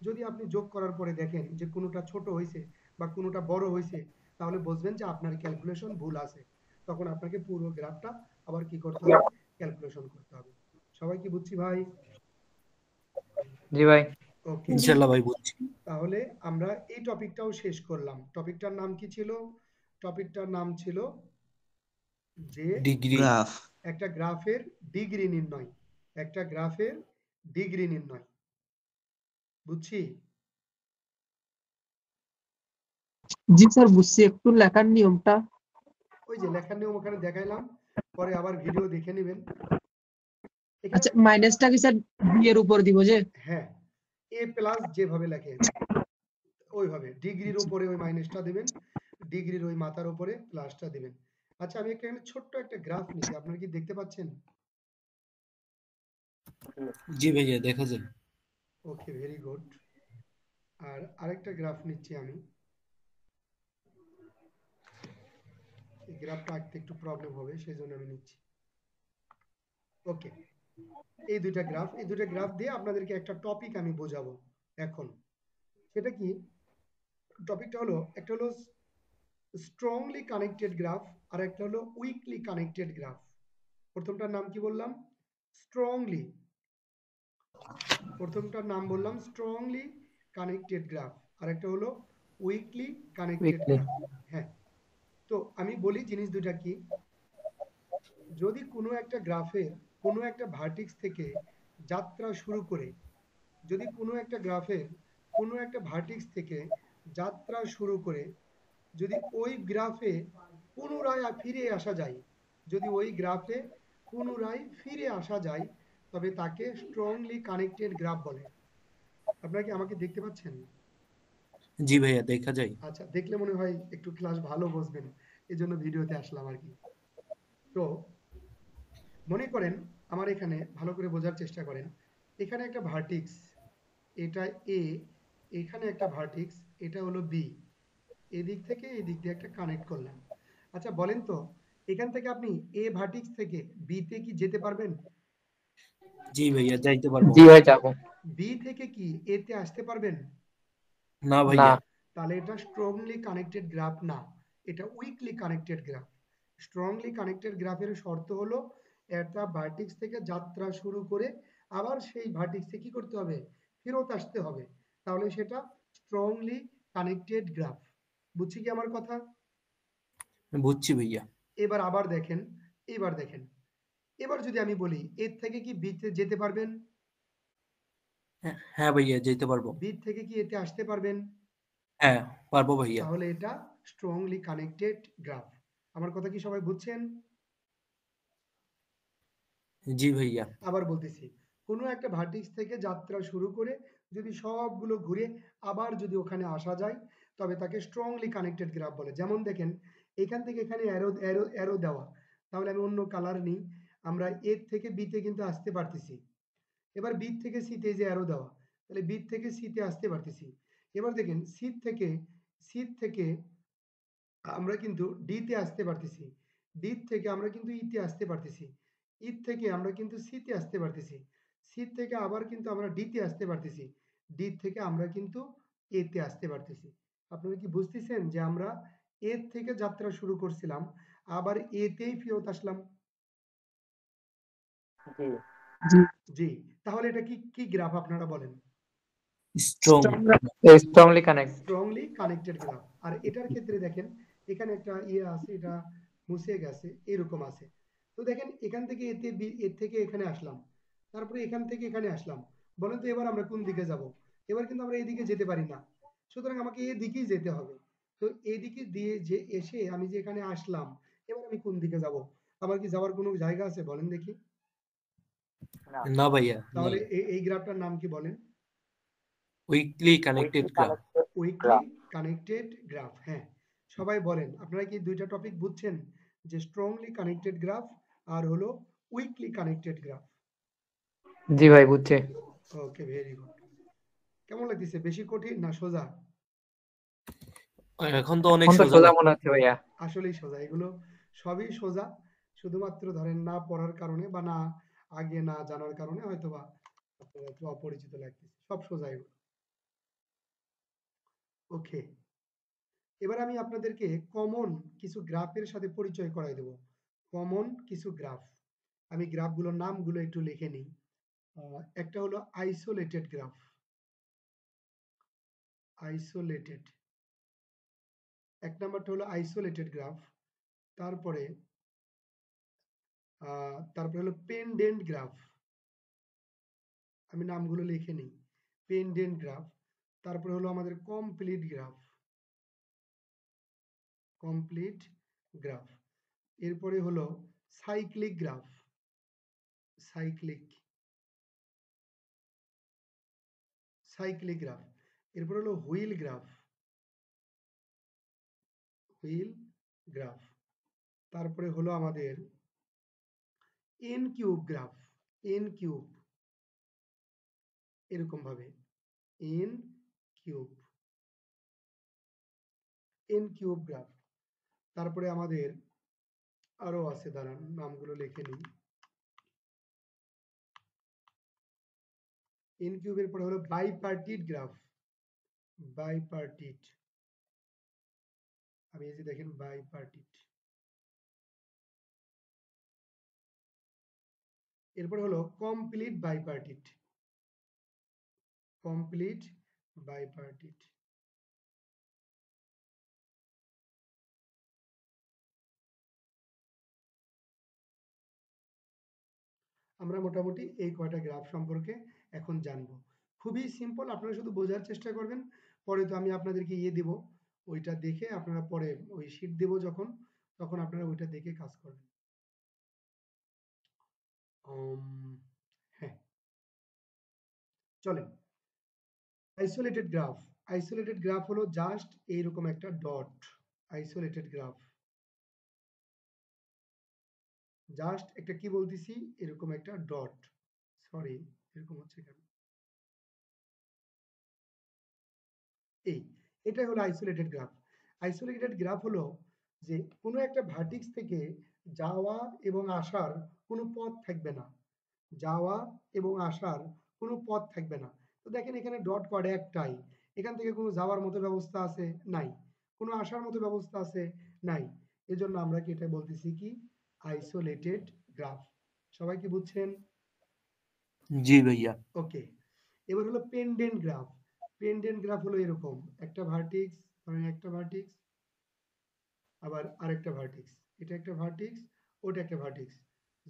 Speaker 1: যদি আপনি যোগ করার পরে দেখেন যে কোনোটা ছোট হয়েছে বা কোনোটা বড় হয়েছে, তাহলে বুঝবেন যে আপনার ক্যালকুলেশন ভুল আছে। তখন আপনাকে পুরো গ্রাফটা আবার কি করতে হবে? ক্যালকুলেশন করতে হবে। সবাই কি বুঝছি ভাই?
Speaker 8: জি ভাই।
Speaker 1: ওকে,
Speaker 3: ইনশাল্লাহ ভাই বুঝছি।
Speaker 1: তাহলে আমরা এই টপিকটাও শেষ করলাম। টপিকটার নাম কি ছিল? টপিকটার নাম ছিল যে
Speaker 3: ডিগ্রি।
Speaker 9: গ্রাফ।
Speaker 1: একটা গ্রাফের ডিগ্রি নির্ণয়। একটা গ্রাফের ডিগ্রি নির্ণয়। বুঝছি?
Speaker 4: জি স্যার বুঝছি, একটু লেখার নিয়মটা।
Speaker 1: ওই যে লেখার নিয়ম ওখানে দেখাইলাম, পরে আবার ভিডিও দেখে নেবেন। এখানে
Speaker 4: আচ্ছা মাইনাসটা কি স্যার বি এর উপর দিব যে?
Speaker 1: হ্যাঁ, এ প্লাস যেভাবে লেখে ওইভাবে ডিগ্রির উপরে ওই মাইনাসটা দিবেন, ডিগ্রির ওই মাথার উপরে প্লাসটা দিবেন। আচ্ছা আমি এখানে ছোট্ট একটা গ্রাফ নিচ্ছি, আপনারা কি দেখতে পাচ্ছেন?
Speaker 3: জি ভাইয়া দেখা যায়।
Speaker 1: ওকে, ভেরি গুড। আর আরেকটা গ্রাফ নিচ্ছি আমি। এই গ্রাফটা আঁকতে একটু প্রবলেম হবে, সেজন্য আমি নিচ্ছি। ওকে, এই দুইটা গ্রাফ দিয়ে আপনাদেরকে একটা টপিক আমি বোঝাবো এখন। সেটা কি? টপিকটা হলো, একটা হলো স্ট্রংলি কানেক্টেড গ্রাফ, আর একটা হলো উইকলি কানেক্টেড গ্রাফ। প্রথমটার নাম কি বললাম? স্ট্রংলি। প্রথমটার নাম বললাম স্ট্রংলি কানেক্টেড গ্রাফ, আর একটা হলো উইকলি কানেক্টেড
Speaker 8: উইকলি।
Speaker 1: গ্রাফ। হ্যাঁ, তো আমি বলি জিনিস দুটা কি। যদি কোনো একটা গ্রাফের কোনো একটা ভার্টিক্স থেকে যাত্রা শুরু করে, যদি কোনো একটা গ্রাফের কোনো একটা ভার্টিক্স থেকে যাত্রা শুরু করে যদি ওই গ্রাফে পুনরায় ফিরে আসা যায়, যদি ওই গ্রাফে পুনরায় ফিরে আসা যায়, তবে তাকে স্ট্রংলি কানেক্টেড গ্রাফ বলে। আপনারা কি আমাকে দেখতে পাচ্ছেন?
Speaker 3: জি ভাইয়া দেখা যায়।
Speaker 1: আচ্ছা, দেখলে মনে হয় একটু ক্লাস ভালো বুঝবেন, এজন্য ভিডিওতে আসলাম আর কি। তো মনে করেন আমার এখানে ভালো করে বোঝার চেষ্টা করেন, এখানে একটা ভার্টিক্স, এটা এ, এখানে একটা ভার্টিক্স, এটা হলো বি, এদিক থেকে এই দিক দিয়ে একটা কানেক্ট করলাম। আচ্ছা বলেন তো, এখান থেকে আপনি এ ভার্টিক্স থেকে বি তে কি যেতে পারবেন?
Speaker 3: জি ভাইয়া যাইতে পারবো।
Speaker 8: জি ভাই যাবো।
Speaker 1: বি থেকে কি এ তে আসতে পারবেন?
Speaker 3: না
Speaker 8: না।
Speaker 3: ভাইয়া।
Speaker 1: তাহলে এটা স্ট্রংলি কানেক্টেড গ্রাফ না, এটা weekly connected graph. Strongly connected গ্রাফের শর্ত হলো একটা ভার্টিক্স থেকে যাত্রা শুরু করে আবার সেই ভার্টিক্সে কি করতে হবে? ফেরত আসতে হবে, তাহলে সেটা স্ট্রংলি কানেক্টেড গ্রাফ। বুঝছি কি আমার কথা?
Speaker 3: বুঝছি ভাইয়া।
Speaker 1: এবার আবার দেখেন, এবার দেখেন, এবার যদি আমি বলি এর থেকে কি বি তে যেতে পারবেন?
Speaker 3: হ্যাঁ ভাইয়া যেতে পারবো।
Speaker 1: বি থেকে কি এতে আসতে পারবেন?
Speaker 3: হ্যাঁ পারবো ভাইয়া।
Speaker 1: তাহলে এটা স্ট্রংলি কানেক্টেড গ্রাফ। আমার কথা কি সবাই বুঝছেন?
Speaker 3: জি ভাইয়া।
Speaker 1: আবার বলতেছি, কোনো একটা ভার্টিক্স থেকে যাত্রা শুরু করে যদি সবগুলো ঘুরে আবার যদি ওখানে আসা যায়, তবে তাকে স্ট্রংলি কানেক্টেড গ্রাফ বলে। যেমন দেখেন এখান থেকে এখানে অ্যারো অ্যারো অ্যারো দেওয়া, তাহলে আমি অন্য কালার নিই, আমরা এর থেকে বিতে কিন্তু আসতে পারতেছি। এবার বি থেকে সিতে যে অ্যারো দেওয়া, তাহলে বি থেকে সিতে আসতে পারতেছি। এবার দেখেন সি থেকে আমরা কিন্তু ডি তে আসতে পারতেছি, ডি থেকে আমরা কিন্তু ই তে আসতে পারতেছি, ই থেকে আমরা কিন্তু সি তে আসতে পারতেছি, সি থেকে আবার কিন্তু আমরা ডি তে আসতে পারতেছি, ডি থেকে আমরা কিন্তু এ তে আসতে পারতেছি। আপনারা কি বুঝতেছেন যে আমরা এ থেকে যাত্রা শুরু করছিলাম, আবার এ তেই ফেরত আসলাম?
Speaker 2: জি।
Speaker 4: জি।
Speaker 1: জি। তাহলে এটা কি কি গ্রাফ আপনারা বলেন?
Speaker 3: Strong.
Speaker 8: Strongly connect.
Speaker 1: Strongly connected graph. আর এটার ক্ষেত্রে দেখেন এখানে একটা ইয়ে আছে, এটা মুছে গেছে, এরকম আছে। তো দেখেন এখান থেকে এর থেকে এখানে আসলাম, তারপরে এখান থেকে এখানে আসলাম। বলেন তো এবার আমরা কোন দিকে যাব? এবার কিন্তু আমরা এদিকে যেতে পারি না, সুতরাং আমাকে এদিকেই যেতে হবে। তো এইদিকে দিয়ে যে এসে আমি যে এখানে আসলাম, এবার আমি কোন দিকে যাব? আমার কি যাওয়ার কোনো জায়গা আছে বলেন দেখি?
Speaker 2: না,
Speaker 3: না ভাইয়া
Speaker 1: তাহলে
Speaker 3: নেই।
Speaker 1: এই গ্রাফটার নাম কি বলেন?
Speaker 3: Weekly
Speaker 2: weekly
Speaker 3: connected graph.
Speaker 2: Connected
Speaker 1: weekly
Speaker 2: graph.
Speaker 1: Connected graph. হ্যাঁ, সবাই বলেন আপনারা কি দুইটা টপিক বুঝছেন, যে স্ট্রংলি কানেক্টেড গ্রাফ আর হলো উইকলি কানেক্টেড গ্রাফ?
Speaker 8: জি ভাই বুঝছি।
Speaker 1: ওকে, ভেরি গুড। কেমন লাগতেছে, বেশি কঠিন না সোজা?
Speaker 3: এখন তো অনেক
Speaker 8: এখন তো
Speaker 3: সোজা
Speaker 8: সোজা
Speaker 3: লাগে।
Speaker 8: মনে হচ্ছে ভাইয়া।
Speaker 1: আসলেই সোজা, এগুলো সবই সোজা, শুধুমাত্র ধরেন না পড়ার কারণে বা না আগে না জানার কারণে হয়তোবা আপনারা একটু অপরিচিত লাগতেছে, সব সোজা এগুলো। ওকে, এবার আমি আপনাদেরকে কমন কিছু গ্রাফের সাথে পরিচয় করাই দেব। কমন কিছু গ্রাফ, আমি গ্রাফগুলোর নামগুলো একটু লিখে নিই। একটা হলো আইসোলেটেড গ্রাফ, আইসোলেটেড, এক নাম্বারটা হলো আইসোলেটেড গ্রাফ। তারপরে হলো পেন্ডেন্ট গ্রাফ, আমি নামগুলো লিখে নিই। পেন্ডেন্ট গ্রাফ, তারপরে হলো আমাদের কমপ্লিট গ্রাফ, কমপ্লিট গ্রাফ। এরপরে হলো cyclic graph, cyclic, cyclic graph. এরপর হলো হুইল গ্রাফ, হুইল গ্রাফ। তারপরে হলো আমাদের N cube graph, N cube, এরকম ভাবে N cube, N cube graph. তারপরে আমাদের আরো আছে, দাঁড়ান নামগুলো লিখে নিই। এন কিউবের পরে হলো বাইপার্টিট গ্রাফ, বাইপার্টিট, আমি এই যে দেখেন বাইপার্টিট। এরপরে হলো কমপ্লিট বাইপার্টিট, কমপ্লিট বাইপার্টিট। আমরা মোটামুটি এই কয়টা গ্রাফ সম্পর্কে এখন জানবো। খুবই সিম্পল, আপনারা শুধু বোঝার চেষ্টা করবেন। পরে তো আমি আপনাদেরকে দিব, ওইটা দেখে আপনারা পরে ওই শীট দেব যখন, তখন আপনারা ওইটা দেখে কাজ করবেন। হ্যাঁ, চলেন। আইসোলেটেড গ্রাফ, আইসোলেটেড গ্রাফ হলো জাস্ট এইরকম একটা ডট। আইসোলেটেড গ্রাফ জাস্ট একটা কি বলতেছি, এরকম একটা ডট। সরি, এরকম হচ্ছে কেন? এটাই হলো আইসোলেটেড গ্রাফ। আইসোলেটেড গ্রাফ হলো যে কোনো একটা ভার্টিক্স থেকে যাওয়া এবং আসার কোনো পথ থাকবে না, যাওয়া এবং আসার কোনো পথ থাকবে না। তো দেখেন এখানে ডট কয়টা, একটাই। এখান থেকে কোনো যাওয়ার মতো ব্যবস্থা আছে? নাই। কোনো আসার মতো ব্যবস্থা আছে? নাই। এজন্য আমরা কি এটা বলতেছি কি, আইসোলেটেড গ্রাফ। সবাই কি বুঝছেন?
Speaker 3: জি ভাইয়া।
Speaker 1: ওকে, এবার হলো পেন্ডেন্ট গ্রাফ। পেন্ডেন্ট গ্রাফ হলো এরকম, একটা ভার্টিক্স, ধরেন একটা ভার্টিক্স, আবার আরেকটা ভার্টিক্স, এটা একটা ভার্টিক্স, ওটা একটা ভার্টিক্স।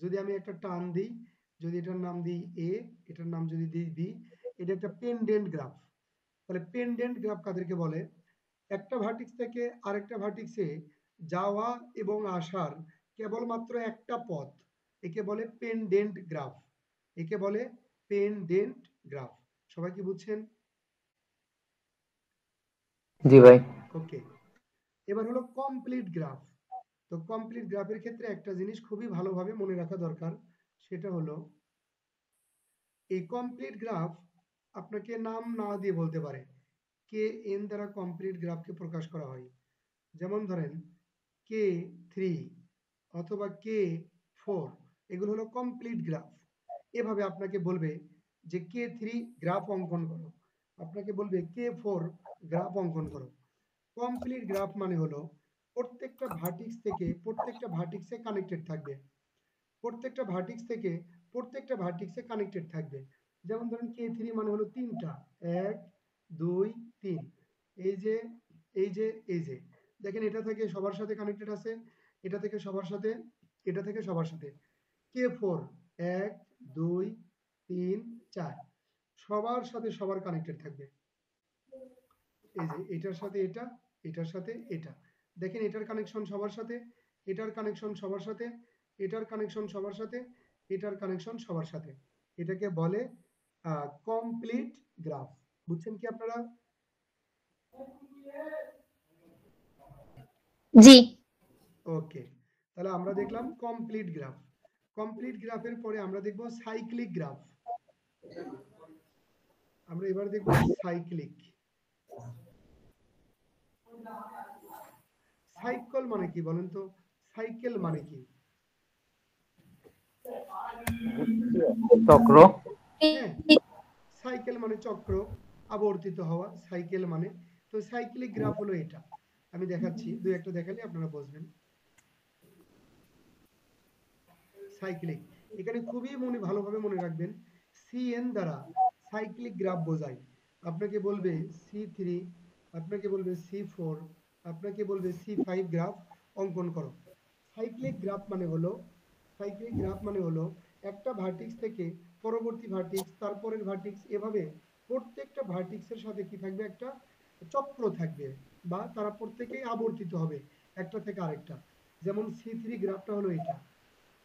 Speaker 1: যদি আমি একটা টান দিই, যদি এটার নাম দিই এ, এটার নাম যদি দিই বি, এটা একটা পেন্ডেন্ট গ্রাফ। তাহলে পেন্ডেন্ট গ্রাফ কাদেরকে বলে? একটা ভার্টিক্স থেকে আরেকটা ভার্টিক্সে যাওয়া এবং আসার কেবলমাত্র একটা পথ, একে বলে পেন্ডেন্ট গ্রাফ, একে বলে পেন্ডেন্ট গ্রাফ। সবাই কি বুঝছেন?
Speaker 8: জি ভাই।
Speaker 1: ওকে, এবার হলো কমপ্লিট গ্রাফ। তো কমপ্লিট গ্রাফের ক্ষেত্রে একটা জিনিস খুবই ভালোভাবে মনে রাখা দরকার, সেটা হলো এই কমপ্লিট গ্রাফ আপনাকে নাম না দিয়ে বলতে পারে, কে এন দ্বারা কমপ্লিট গ্রাফকে প্রকাশ করা হয়। যেমন ধরেন K3 অথবা K4, এগুলো হলো কমপ্লিট গ্রাফ। এভাবে আপনাকে বলবে যে K3 গ্রাফ অঙ্কন করো, আপনাকে বলবে K4 গ্রাফ অঙ্কন করো। কমপ্লিট গ্রাফ মানে হলো প্রত্যেকটা ভার্টিক্স থেকে প্রত্যেকটা ভার্টিক্সে কানেক্টেড থাকবে, প্রত্যেকটা ভার্টিক্স থেকে প্রত্যেকটা ভার্টিক্সে কানেক্টেড থাকবে। যেমন ধরেন K3 মানে হলো তিনটা, 1 2 3, এই যে এই যে এই যে দেখেন, এটা থেকে সবার সাথে কানেক্টেড আছে, এটা থেকে সবার সাথে, এটা থেকে সবার সাথে। K4 1 2 3 4, সবার সাথে সবার কানেক্টেড থাকবে। এই যে এটার সাথে এটা, এটার সাথে এটা। দেখেন এটার কানেকশন সবার সাথে, এটার কানেকশন সবার সাথে, এটার কানেকশন সবার সাথে, এটার কানেকশন সবার সাথে। এটাকে বলে কমপ্লিট গ্রাফ। বুঝছেন কি আপনারা?
Speaker 7: জি।
Speaker 1: ওকে, তাহলে আমরা দেখলাম কমপ্লিট গ্রাফ। কমপ্লিট গ্রাফের পরে আমরা দেখব সাইক্লিক গ্রাফ। আমরা এবার দেখব সাইক্লিক। সাইকেল মানে কি বলেন তো? সাইকেল মানে কি?
Speaker 8: চক্র।
Speaker 1: হ্যাঁ, সাইকেল মানে চক্র, আবর্তিত হওয়া, সাইকেল মানে। তো সাইক্লিক গ্রাফ হলো এটা। আমি দেখাচ্ছি, দুই একটা দেখালে আপনারা বুঝবেন। সাইক্লিক, এখানে খুবই ভালোভাবে মনে রাখবেন, সিএন দ্বারা সাইক্লিক গ্রাফ বোঝায়। আপনাকে বলবে C3, আপনাকে বলবে C4, আপনাকে বলবে C5 গ্রাফ অঙ্কন করো। সাইক্লিক গ্রাফ মানে হলো, সাইক্লিক গ্রাফ মানে হলো একটা ভার্টিক্স থেকে পরবর্তী ভার্টিক্স, তারপরের ভার্টিক্স, এভাবে প্রত্যেকটা ভার্টিক্সের সাথে কি থাকবে? একটা চক্র থাকবে, বা তারা প্রত্যেকেই আবর্তিত হবে একটা থেকে আরেকটা। যেমন C3 গ্রাফটা হলো এটা,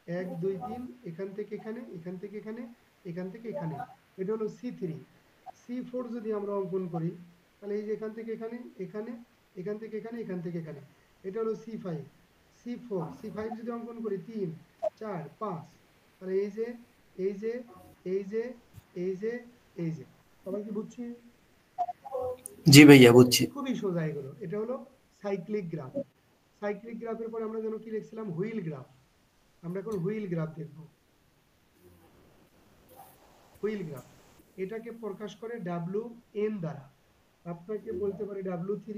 Speaker 1: 1 2 3, এখান থেকে এখানে, এখান থেকে এখানে, এখান থেকে এখানে, এটা হলো C3। C4 যদি আমরা অঙ্কন করি, তাহলে এই যে এখান থেকে এখানে, এখানে, এখান থেকে এখানে, এখান থেকে এখানে, এটা হলো C5। C4, C5 যদি অঙ্কন করি 3 4 5, তাহলে এই যে, এই যে, এই যে, এই যে, এই যে। সবাই কি বুঝছি?
Speaker 3: জি ভাইয়া বুঝছি।
Speaker 1: খুবই সোজা এগুলো। এটা হলো সাইক্লিক গ্রাফ। সাইক্লিক গ্রাফের পরে আমরা যেন কি লিখছিলাম? Wheel graph. আমরা এখন হুইল গ্রাফ দেখব। হুইল গ্রাফ, এটাকে প্রকাশ করে WN দ্বারা। আপনাকে বলতে পারে W3,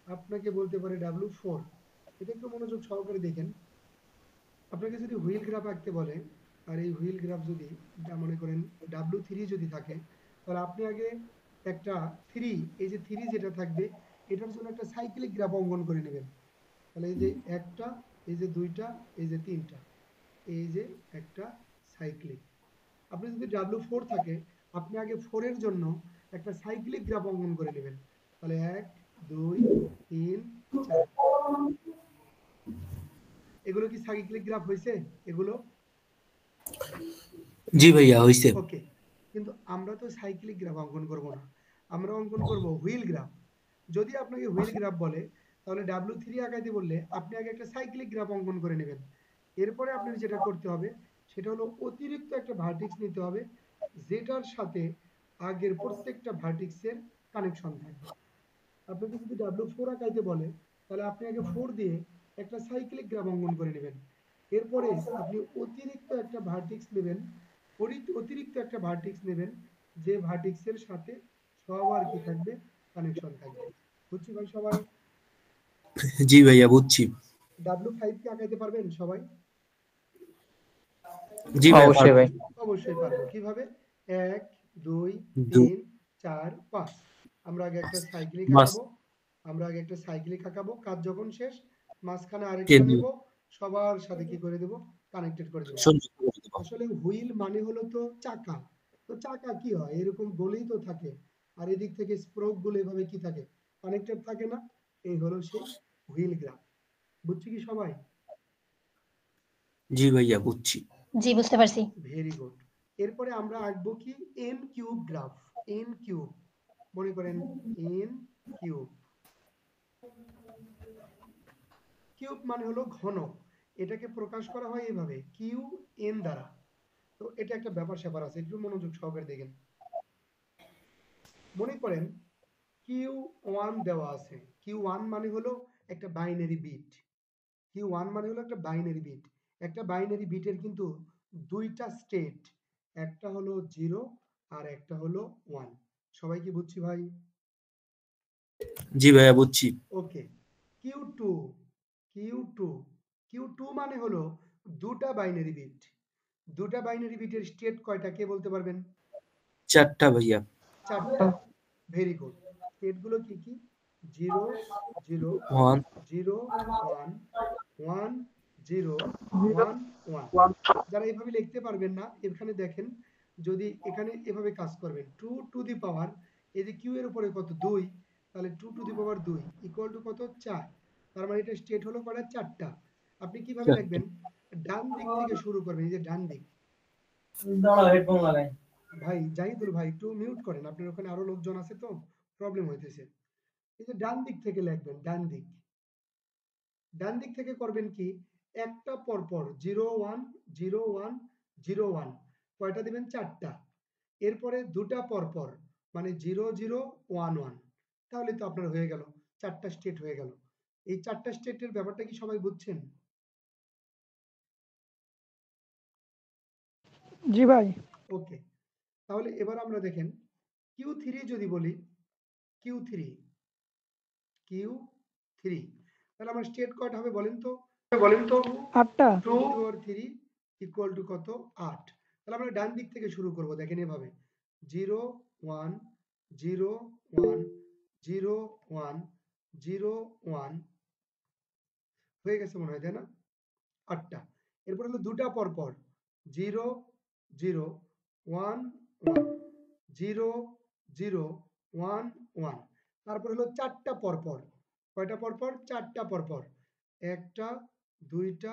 Speaker 1: আপনাকে বলতে পারে W4। এটা একটু মনোযোগ সহকারে দেখেন। আপনাকে যদি হুইল গ্রাফ আঁকতে বলে, আর এই হুইল গ্রাফ যদি মনে করেন W3 যদি থাকে, তাহলে আপনি আগে একটা 3, এই যে 3 যেটা থাকবে, এটার জন্য একটা সাইক্লিক গ্রাফ অঙ্কন করে নেবেন। তাহলে এই যে একটা, এই যে দুইটা, এই যে তিনটা, এই যে একটা সাইক্লিক। আপনি যদি W4 থাকে, আপনি আগে 4 এর জন্য একটা সাইক্লিক গ্রাফ অঙ্কন করে নেবেন। তাহলে 1 2 3 4। এগুলো কি সাইক্লিক গ্রাফ হয়েছে? এগুলো
Speaker 3: জি ভাইয়া হইছে।
Speaker 1: ওকে, কিন্তু আমরা তো সাইক্লিক গ্রাফ অঙ্কন করব না, আমরা অঙ্কন করব হুইল গ্রাফ। যদি আপনাকে হুইল গ্রাফ বলে, তাহলে W3 আঁকাইতে বললে আপনি আগে একটা সাইক্লিক গ্রাফ অঙ্কন করে নেবেন। এরপরে আপনার যেটা করতে হবে, সেটা হলো অতিরিক্ত একটা ভার্টিক্স নিতে হবে, যেটার সাথে আগের প্রত্যেকটা ভার্টিক্সের কানেকশন থাকবে। আপনাকে যদি W4 আঁকাইতে বলে, তাহলে আপনি আগে 4 দিয়ে একটা সাইক্লিক গ্রাফ অঙ্কন করে নেবেন। এরপরে আপনি অতিরিক্ত একটা ভার্টিক্স নেবেন, অতিরিক্ত একটা ভার্টিক্স নেবেন, যে ভার্টিক্সের সাথে সবার কি থাকবে? কানেকশন থাকবে। বুঝছি ভাই সবাই?
Speaker 3: জি ভাইয়া বুঝছি।
Speaker 1: W5 কে আঁকাইতে পারবেন সবাই?
Speaker 3: জি ভাইয়া
Speaker 8: অবশ্যই ভাই।
Speaker 1: অবশ্যই পারবো। কিভাবে? 1 2
Speaker 3: দু
Speaker 1: 3 4 5। আমরা আগে একটা সাইক্লিক
Speaker 3: মাস
Speaker 1: আঁকাবো, আমরা আগে একটা সাইক্লিক আঁকাবো, কাজ যখন শেষ মাঝখানে
Speaker 3: কে
Speaker 1: আরেকটা
Speaker 3: দিও
Speaker 1: নেব, সবার সাথে কি করে দেব? কানেক্টেড করে দেব।
Speaker 3: সংযুক্ত করে দেব।
Speaker 1: আসলে হুইল মানে হলো তো চাকা। তো চাকা কি হয়? এরকম গোলেই তো থাকে, আর এদিক থেকে স্প্রোক গুলো এভাবে কি থাকে? কানেক্টেড থাকে না? এই হলো সেই হুইল গ্রাফ। বুঝছি কি সবাই?
Speaker 3: জি ভাইয়া বুঝছি।
Speaker 7: জি, বুঝতে পারছি।
Speaker 1: Very good. এরপরে আমরা আঁকবো কি? N cube graph. N cube, মনে করেন এন কিউব। কিউব মানে হলো ঘন। এটাকে প্রকাশ করা হয় এইভাবে, কিউ এন দ্বারা। তো এটা একটা ব্যাপার স্যাপার আছে, একটু মনোযোগ সহকারে দেখেন। মনে করেন Q1 দেওয়া আছে। Q1 মানে হলো একটা বাইনারি বিট। Q1 মানে হলো একটা বাইনারি বিট। একটা বাইনারি বিটের কিন্তু দুইটা স্টেট, একটা হলো 0 আর একটা হলো 1। সবাই কি বুঝছি ভাই?
Speaker 3: জি ভাইয়া বুঝছি।
Speaker 1: ওকে, Q2, Q2, Q2 মানে হলো দুটা বাইনারি বিট। দুটা বাইনারি বিটের স্টেট কয়টা? কে বলতে পারবেন?
Speaker 3: 4টা ভাইয়া।
Speaker 1: 4টা। Very good. স্টেটগুলো কি কি? 0 0
Speaker 3: 1
Speaker 1: 0 1 1 0 1 1। যারা এভাবে লিখতে পারবেন না, এখানে দেখেন, যদি এখানে এভাবে কাজ করবেন 2 টু দি পাওয়ার, এই যে কিউ এর উপরে কত? 2, তাহলে 2 to the power 2 equal to কত 4। তার মানে এটা স্টেট হলো কয়টা 4টা। আপনি কিভাবে লিখবেন? ডান দিক থেকে শুরু করবেন, এই যে ডান দিক। ভাই জাহিদুল ভাই একটু মিউট করেন, আপনার ওখানে আরো লোকজন আছে তো প্রবলেম হইতেছে। এই যে ডান দিক থেকে লিখবেন, ডান দিক। ডান দিক থেকে করবেন কি, একটা পরপর 0 1 0 1 0 1 কয়টা দিবেন? 4টা। এরপরে দুটা পরপর মানে 0 0 1 1, তাহলে তো আপনার হয়ে গেল 4টা স্টেট হয়ে গেল। এই 4টা স্টেটের ব্যাপারটা কি সবাই বুঝছেন?
Speaker 4: জি ভাই।
Speaker 1: ওকে, তাহলে এবার আমরা দেখেন Q3 যদি বলি, Q3 Q3 তাহলে আমার স্টেট কয়টা হবে বলেন তো?
Speaker 4: 8টা।
Speaker 1: 2 or 3 ইকুয়াল টু কত? 8। তাহলে আমরা ডান দিক থেকে শুরু করব, দেখেন এভাবে 0 1 0 1 0 1 0 1 হয়ে গেছে মনে হয়, তাই না? 8টা। এরপর হলো দুটা পর পর 0 0 1 1 0 0 1 1। তারপর হলো 4টা পর পর, কয়টা পর পর? 4টা পর পর, একটা দুইটা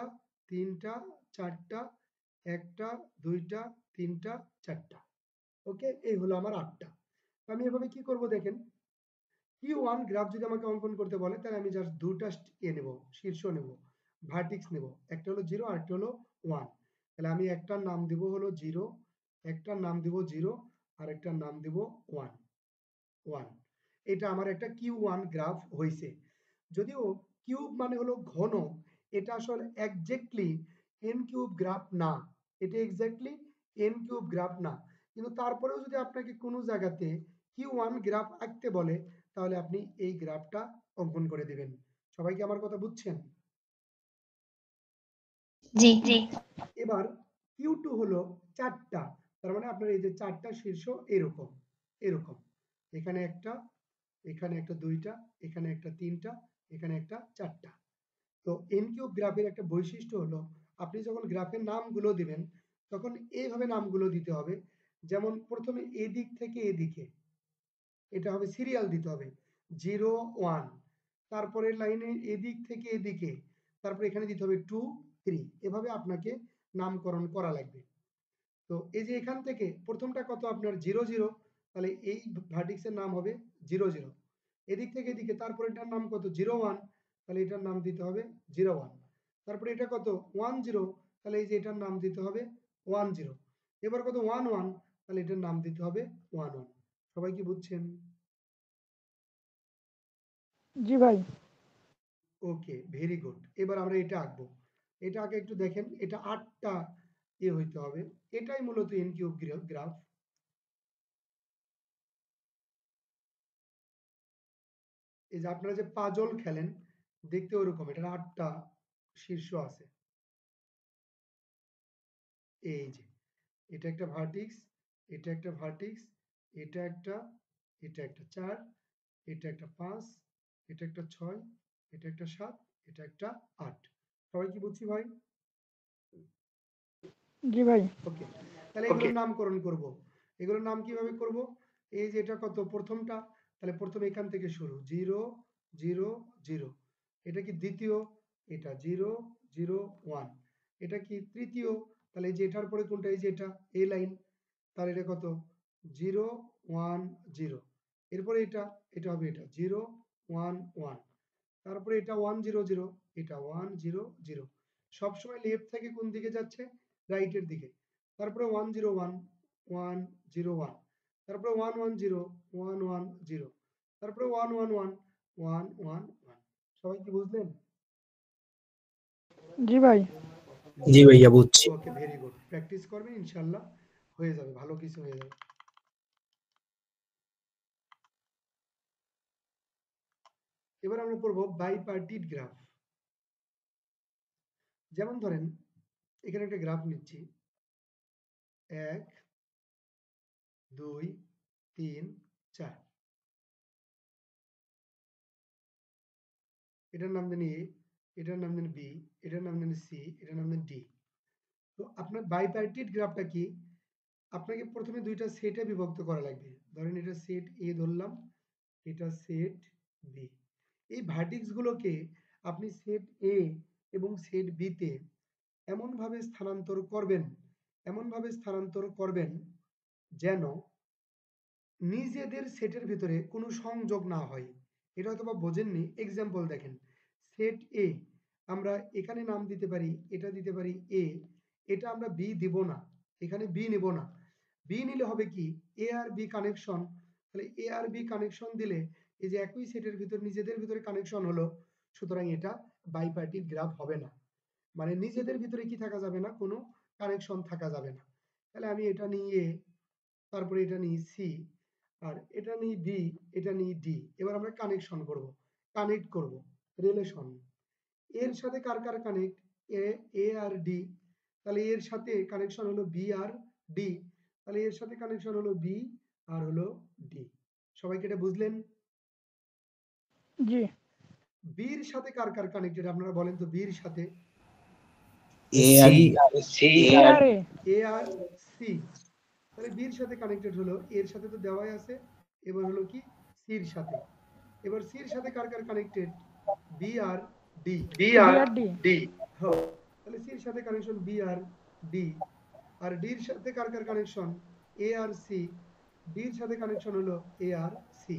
Speaker 1: তিনটা চারটা, একটা দুইটা তিনটা চারটা। ওকে, এই হলো আমার 8টা। তো আমি এভাবে কি করব দেখেন, Q1 গ্রাফ যদি আমাকে অঙ্কন করতে বলে, তাহলে আমি জাস্ট দুটা নেব, শীর্ষ নেব, ভার্টিক্স নেব। একটা হলো 0 আর একটা হলো 1। তাহলে আমি একটার নাম দিব হলো 0, একটার নাম দিব 0 আর একটার নাম দিব 1 1। এটা আমার একটা Q1 গ্রাফ হইছে। যদিও কিউব মানে হলো ঘন, এটা আসলে এক্স্যাক্টলি n কিউব গ্রাফ না, এটা এক্স্যাক্টলি n কিউব গ্রাফ না। কিন্তু তারপরেও যদি আপনাকে কোনো জায়গাতে Q1 গ্রাফ আঁকতে বলে, তাহলে আপনি এই গ্রাফটা অঙ্কন করে দিবেন। সবাই কি আমার কথা বুঝছেন?
Speaker 7: জি।
Speaker 1: এবার Q2 হলো 4টা, তার মানে আপনার এই যে 4টা শীর্ষ এরকম এরকম, এখানে একটা, এখানে একটা দুইটা, এখানে একটা তিনটা, এখানে একটা চারটা। তো এন কিউব গ্রাফের একটা বৈশিষ্ট্য হলো, আপনি যখন গ্রাফের নামগুলো দিবেন তখন এইভাবে নামগুলো দিতে হবে। যেমন প্রথমে এদিক থেকে এদিকে, এটা হবে সিরিয়াল দিতে হবে 0 1। তারপরে লাইনে এদিক থেকে এদিকে, তারপরে এখানে দিতে হবে 2 3। এভাবে আপনাকে নামকরণ করা লাগবে। তো এই যে এখান থেকে প্রথমটা কত আপনার 0 0, তাহলে এই ভার্টিক্সের নাম হবে 0 0। এদিক থেকে এদিকে তারপরে এটার নাম কত 0 1, তাহলে এটার নাম দিতে হবে 0 1। তারপরে এটা কত 1 0, তাহলে এই যে এটার নাম দিতে হবে 1 0। এবার কত 1 1, তাহলে এটার নাম দিতে হবে 1 1। সবাই কি বুঝছেন?
Speaker 4: জি ভাই।
Speaker 1: ওকে, ভেরি গুড। এবার আমরা এটা আঁকবো। এটা আগে একটু দেখেন, এটা 8টা হইতে হবে। এটাই মূলত এন কিউব গ্রাফ। এই যে আপনারা যে পাজল খেলেন দেখতে ওরকম, এটা 8টা শীর্ষ আছে। এই যে এটা একটা ভার্টিক্স, এটা একটা ভার্টিক্স, এটা একটা, এটা একটা 4, এটা একটা 5, এটা একটা 6, এটা একটা 7, এটা একটা 8। সবাই কি বুঝছি ভাই?
Speaker 4: জি ভাই।
Speaker 1: ওকে, তাহলে এগুলোর নামকরণ করব। এগুলোর নাম কিভাবে করব? এই যে এটা কত প্রথমটা, তাহলে প্রথমে এখান থেকে শুরু 0 0 0। এটা কি দ্বিতীয়? এটা 0 0 1। এটা কি তৃতীয়? তাহলে এই যে এটার পরে কোনটা? এই যে এটা এই লাইন, তাহলে এটা কত 0 1 0। এরপরে এটা, এটা হবে এটা 0 1 1। তারপরে এটা 1 0 0, এটা 1 0 0। সবসময় লেফট থেকে কোন দিকে যাচ্ছে? রাইটের দিকে। তারপরে 1 0 1 1 0 1। তারপরে 1 1 0 1 1 0। তারপরে 1 1 1 1 1 1। সবাই কি বুঝলেন?
Speaker 4: জি ভাই।
Speaker 3: জি ভাইয়া বুঝছি।
Speaker 1: ওকে, ভেরি গুড। প্র্যাকটিস করবেন, ইনশাআল্লাহ হয়ে যাবে, ভালো কিছু হয়ে যাবে। এবার আমরা পড়বো বাইপার্টিট গ্রাফ। যেমন ধরেন এখানে একটা গ্রাফ নিচ্ছি, 1 2 3 4। এটার নাম দেন এ, এটার নাম দেন বি, এটার নাম দেন সি, এটার নাম দেন ডি। তো আপনার বাইপার্টিট গ্রাফটা কি? আপনাকে প্রথমে দুইটা সেটে বিভক্ত করা লাগবে। ধরেন এটা সেট এ ধরলাম, এটা সেট বি। এই ভার্টিক্স গুলোকে আপনি সেট এ এবং সেট বি তে এমনভাবে স্থানান্তর করবেন যেন নিজেদের সেটের ভিতরে কোনো সংযোগ না হয়। এটা হয়তো বা বোঝেননি, এক্সাম্পল দেখেন। সেট এ আমরা এখানে নাম দিতে পারি, এটা দিতে পারি এ, এটা আমরা বি দিব না, এখানে বি নেব না। বি নিলে হবে কি, এ আর বি কানেকশন। তাহলে এ আর বি কানেকশন দিলে এই যে একই সেটের ভিতর নিজেদের ভিতরে কানেকশন হলো, সুতরাং এটা বাইপার্টিট গ্রাফ হবে না। মানে নিজেদের ভিতরে কি থাকা যাবে না, কোনো কানেকশন থাকা যাবে না। তাহলে আমি এটা নিই এ, তারপরে এটা নিই সি, আর এটা নিই বি, এটা নিই ডি। এবার আমরা কানেকশন করব, কানেক্ট করব, রিলেশন। এর সাথে কার কার কানেক্ট, এ আর ডি। তাহলে এর সাথে কানেকশন হলো বি আর ডি, তাহলে এর সাথে কানেকশন হলো বি আর হলো ডি। সবাইকে এটা বুঝলেন?
Speaker 4: জি।
Speaker 1: বির সাথে কার কার কানেক্টেড আপনারা বলেন তো, বির সাথে
Speaker 3: এ আর
Speaker 4: সি আর এ।
Speaker 1: এ আর সি। তাহলে বির সাথে কানেক্টেড হলো, এর সাথে তো দেওয়াই আছে, এবার হলো কি সির সাথে। এবার সির সাথে কার কার কানেক্টেড, বি আর ডি।
Speaker 4: বি আর ডি।
Speaker 1: হ্যাঁ, তাহলে সির সাথে কানেকশন বি আর ডি। আর ডির সাথে কার কার কানেকশন, এ আর সি। ডির সাথে কানেকশন হলো এ আর সি।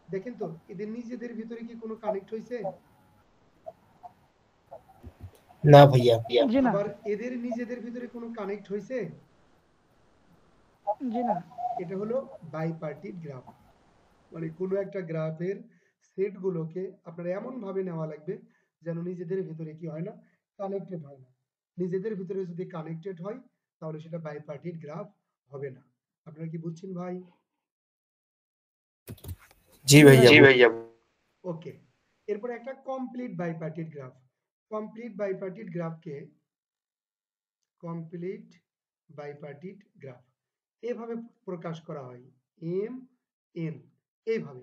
Speaker 1: দেখেন তো এদের নিজেদের ভিতরে কি কোনো কানেক্ট হয়েছে?
Speaker 3: না ভাইয়া।
Speaker 4: জি না।
Speaker 1: আবার এদের নিজেদের ভিতরে কোনো কানেক্ট হয়েছে?
Speaker 4: জি না।
Speaker 1: এটা হলো বাইপার্টিট গ্রাফ। মানে কোনো একটা গ্রাফের সেট গুলোকে আপনার এমন ভাবে নেওয়া লাগবে যেন নিজেদের ভিতরে কি হয় না, কানেক্টেড হয় না। নিজেদের ভিতরে যদি কানেক্টেড হয় তাহলে সেটা বাইপার্টিট গ্রাফ হবে না। আপনারা কি বুঝছেন ভাই?
Speaker 3: জি ভাইয়া।
Speaker 1: ওকে, এরপর একটা complete bipartite graph. Complete bipartite গ্রাফকে কমপ্লিট বাইপার্টিট গ্রাফ এভাবে প্রকাশ করা হয়, এম এন, এইভাবে।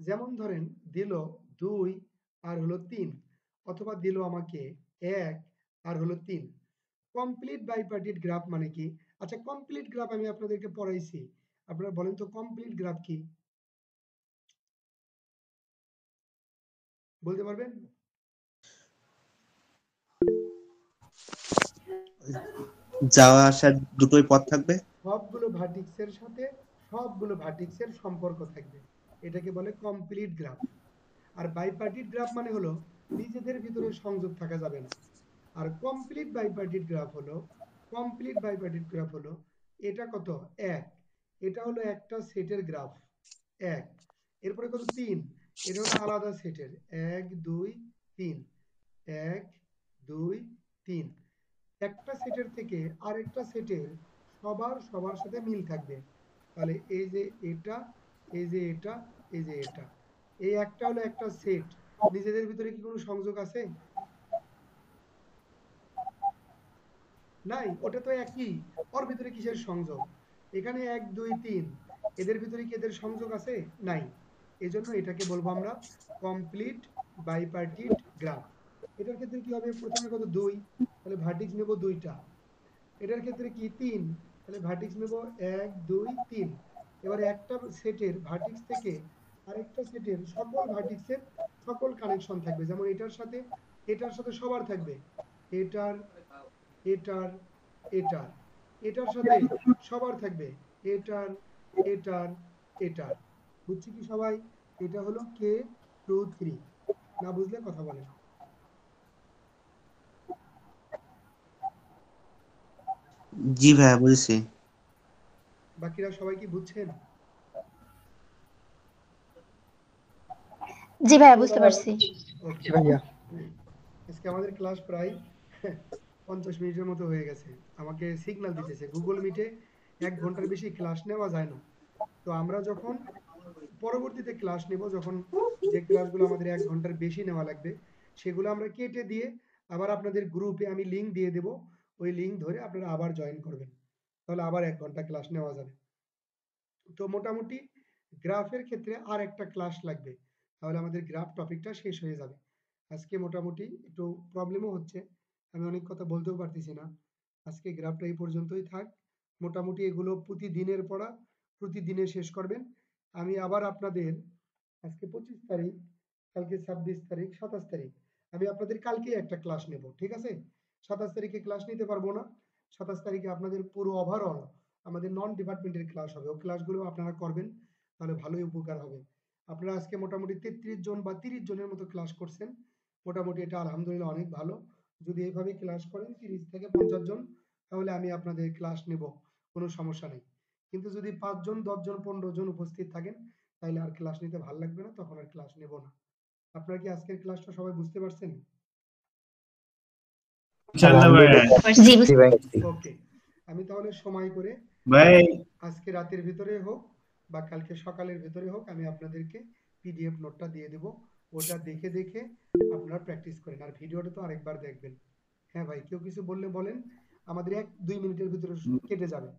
Speaker 1: যেমন ধরেন দিল 2 আর হলো 3, অথবা দিল আমাকে 1 আর হলো 3। কমপ্লিট বাইপার্টিট গ্রাফ মানে কি? আচ্ছা, কমপ্লিট গ্রাফ আমি আপনাদেরকে পড়াইছি, আপনারা বলেন তো কমপ্লিট গ্রাফ কি, বলতে পারবেন?
Speaker 3: যাওয়া আসার দুটোই পথ থাকবে।
Speaker 1: সবগুলো ভার্টিক্সের সাথে সবগুলো ভার্টিক্সের সম্পর্ক থাকবে, এটাকে বলে কমপ্লিট গ্রাফ। আর বাইপার্টিট গ্রাফ মানে হলো নিজেদের ভিতরে সংযোগ থাকা যাবে না। আর কমপ্লিট বাইপার্টিট গ্রাফ হলো এটা কত, 1, এটা হলো একটা সেটের গ্রাফ 1। এরপরে কত, 3, এটা হলো আলাদা সেটের 1 2 3, 1 2 3। একটা সেটের থেকে আরেকটা সেটের সবার সাথে মিল থাকবে। তাহলে এই যে এটা, এই যে এটা, এই যে এটা, এই একটা হলো একটা সেট। নিজেদের ভিতরে কি কোনো সংযোগ আছে? নাই, ওটা তো একই। ওর ভিতরে কিসের সংযোগ? এখানে 1 2 3, এদের ভিতরে কি এদের সংযোগ আছে? নাই। এজন্য এটাকে বলবো আমরা কমপ্লিট বাইপার্টিট গ্রাফ। এটার ক্ষেত্রে কি হবে, প্রথমে কত 2, তাহলে ভার্টিক্স নেব 2টা। এটার ক্ষেত্রে কি 3, তাহলে ভার্টিক্স নেব 1 2 3। এবার একটা সেটের ভার্টিক্স থেকে আরেকটা সেটের সকল ভার্টিক্সের সকল কানেকশন থাকবে, যেমন এটার সাথে সবার থাকবে, এটার এটার এটার এটার সাথে সবার থাকবে, এটার এটার এটার। বুঝছি কি সবাই? এটা হলো কে 2 3। না বুঝলে কথা বলেন।
Speaker 3: জি ভাইয়া বুঝেছি।
Speaker 1: বাকিরা সবাই কি বুঝছেন?
Speaker 7: জি ভাইয়া বুঝতে পারছি।
Speaker 1: ওকে
Speaker 8: ভাইয়া।
Speaker 1: আজকে আমাদের ক্লাস প্রায় 50 মিনিটের মতো হয়ে গেছে। আমাকে সিগন্যাল দিতেছে গুগল মিটে 1 ঘন্টার বেশি ক্লাস নেওয়া যায় না। তো আমরা যখন পরবর্তীতে ক্লাস নেব, যখন যে ক্লাসগুলো আমাদের 1 ঘন্টার বেশি নেওয়া লাগবে, সেগুলো আমরা কেটে দিয়ে আবার আপনাদের গ্রুপে আমি লিংক দিয়ে দেব। ওই লিংক ধরে আপনারা আবার জয়েন করবেন, তাহলে আবার 1 ঘন্টা ক্লাস নেওয়া যাবে। তো মোটামুটি গ্রাফের ক্ষেত্রে আর একটা ক্লাস লাগবে, তাহলে আমাদের গ্রাফ টপিকটা শেষ হয়ে যাবে। আজকে মোটামুটি একটু প্রবলেমও হচ্ছে, আমি অনেক কথা বলতেও পারতেছি না। আজকে গ্রাফটা এই পর্যন্তই থাক। মোটামুটি এগুলো প্রতিদিনের পড়া, প্রতিদিনে শেষ করবেন। আমি আবার আপনাদের আজকে 25 তারিখ, কালকে 26 তারিখ, 27 তারিখ। আমি আপনাদের কালকে একটা ক্লাস নেব, ঠিক আছে? 27 তারিখে ক্লাস নিতে পারবো না। 27 তারিখে আপনাদের পুরো ওভারঅল আমাদের নন ডিপার্টমেন্টের ক্লাস হবে। ও ক্লাসগুলো আপনারা করবেন, তাহলে ভালোই উপকার হবে। আপনারা আজকে মোটামুটি 33 জন বা 30 জনের মতো ক্লাস করছেন। মোটামুটি এটা আলহামদুলিল্লাহ অনেক ভালো। যদি এইভাবে ক্লাস করেন 30 থেকে 50 জন, তাহলে আমি আপনাদের ক্লাস নেব, কোনো সমস্যা নেই। কিন্তু যদি 5 জন, 10 জন, 15 জন উপস্থিত থাকেন, তাহলে আর ক্লাস নিতে ভাল লাগবে না, তখন আর ক্লাস নেব না। আপনারা কি আজকের ক্লাসটা সবাই বুঝতে পারছেন?
Speaker 6: ইনশাআল্লাহ ভাইয়া।
Speaker 7: জি
Speaker 8: জি ভাই।
Speaker 1: ওকে, আমি তাহলে সময় করে
Speaker 6: ভাই
Speaker 1: আজকে রাতের ভিতরে হোক বা কালকে সকালের ভিতরে হোক, আমি আপনাদেরকে পিডিএফ নোটটা দিয়ে দেব। ওটা দেখে দেখে আপনারা প্র্যাকটিস করেন, আর ভিডিওটা তো আরেকবার দেখবেন। হ্যাঁ ভাই, কেউ কিছু বললে বলেন, আমাদের 1-2 মিনিটের ভিতরে কেটে যাবে।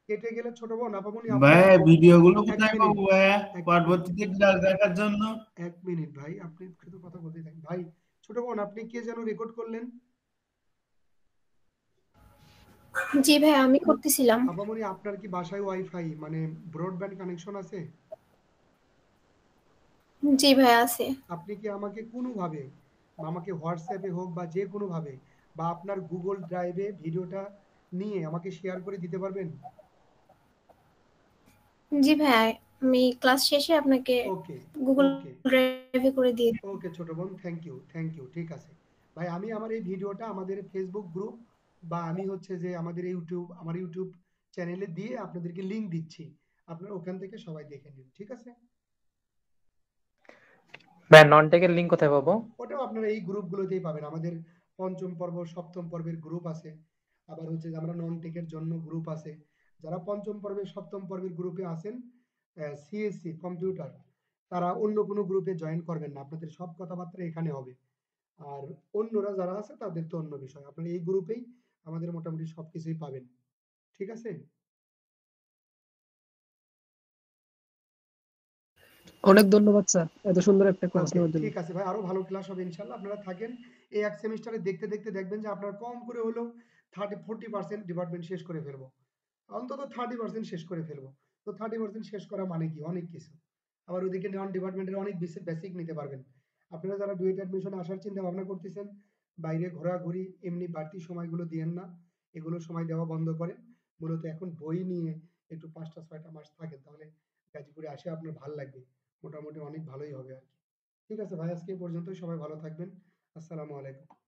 Speaker 1: কেটে গেলে ছোট বোন আপামনি
Speaker 6: ভাই
Speaker 1: আপনারা
Speaker 6: ভিডিওগুলো
Speaker 1: 1
Speaker 6: কোথায়
Speaker 1: মিনিট,
Speaker 6: পাবো ভাইয়া
Speaker 1: 1 মিনিট,
Speaker 6: পরবর্তীতে ক্লাস দেখার জন্য?
Speaker 1: 1 মিনিট ভাই, আপনি শুধু কথা বলতেই থাকেন। ভাই ছোট বোন, আপনি কে যেন রেকর্ড করলেন?
Speaker 7: জি ভাই, আমি করতেছিলাম।
Speaker 1: আপামনি আপনার কি বাসায় ওয়াইফাই মানে ব্রডব্যান্ড কানেকশন আছে?
Speaker 7: জি ভাই, আছে।
Speaker 1: আপনি কি আমাকে কোনোভাবে, আমাকে হোয়াটসঅ্যাপে হোক বা যে কোনোভাবে, বা আপনার গুগল ড্রাইভে ভিডিওটা নিয়ে আমাকে শেয়ার করে দিতে পারবেন?
Speaker 7: জি ভাই, আমি ক্লাস শেষে আপনাকে
Speaker 1: ওকে,
Speaker 7: গুগল
Speaker 1: ওকে,
Speaker 7: ড্রাইভে করে দিয়ে দেব।
Speaker 1: ওকে ছোট বোন, থ্যাংক ইউ, থ্যাংক ইউ, ঠিক আছে। ভাই আমি আমার এই ভিডিওটা আমাদের ফেসবুক গ্রুপ বা আমি হচ্ছে যে আমাদের আমার ইউটিউব চ্যানেলে দিয়ে আপনাদেরকে লিংক দিচ্ছি। আপনারা ওখান থেকে সবাই দেখে নিন, ঠিক আছে?
Speaker 8: ভাই নন টেকের লিঙ্ক কোথায় পাবো?
Speaker 1: ওটাও আপনারা এই গ্রুপগুলোতেই পাবেন। আমাদের ৫ম পর্ব, ৭ম পর্বের গ্রুপ আছে। আবার হচ্ছে যে আমরা নন টেকের জন্য গ্রুপ আছে। যারা ৫ম পর্বের, ৭ম পর্বের গ্রুপে আছেন, সিএসসি কম্পিউটার, তারা অন্য কোনো গ্রুপে জয়েন করবেন না। আপনাদের সব কথাবার্তা এখানে হবে। আর অন্যরা যারা আছে তাদের তো অন্য বিষয়। আপনারা এই গ্রুপেই আমাদের মোটামুটি সবকিছুই পাবেন। ঠিক আছে?
Speaker 4: অনেক ধন্যবাদ স্যার এত সুন্দর একটা ক্লাস
Speaker 1: ওকে,
Speaker 4: নেওয়ার জন্য।
Speaker 1: ঠিক আছে ভাই, আরো ভালো ক্লাস হবে ইনশাআল্লাহ। আপনারা থাকেন। এই এক সেমিস্টারে দেখতে দেখতে দেখবেন যে আপনার কম করে হলেও 40% ডিপার্টমেন্ট শেষ করে ফেলবো। অন্তত 30% শেষ করে ফেলবো। তো 30% শেষ করা মানে কি? অনেক কিছু। আবার ওইদিকে নন ডিপার্টমেন্টের অনেক বেসিক নিতে পারবেন। আপনারা যারা ডুয়েট অ্যাডমিশনে আসার চিন্তা ভাবনা করতেছেন, বাইরে ঘোরাঘুরি এমনি বাড়তি সময়গুলো দিয়েন না। এগুলো সময় দেওয়া বন্ধ করেন। মূলত এখন বই নিয়ে একটু ৫টা ৬টা মাস থাকেন, তাহলে গাজীপুরে আসে আপনার ভাল লাগবে। মোটামুটি অনেক ভালোই হবে আরকি। ঠিক আছে ভাই, আজকে এই পর্যন্তই। সবাই ভালো থাকবেন। আসসালামু আলাইকুম।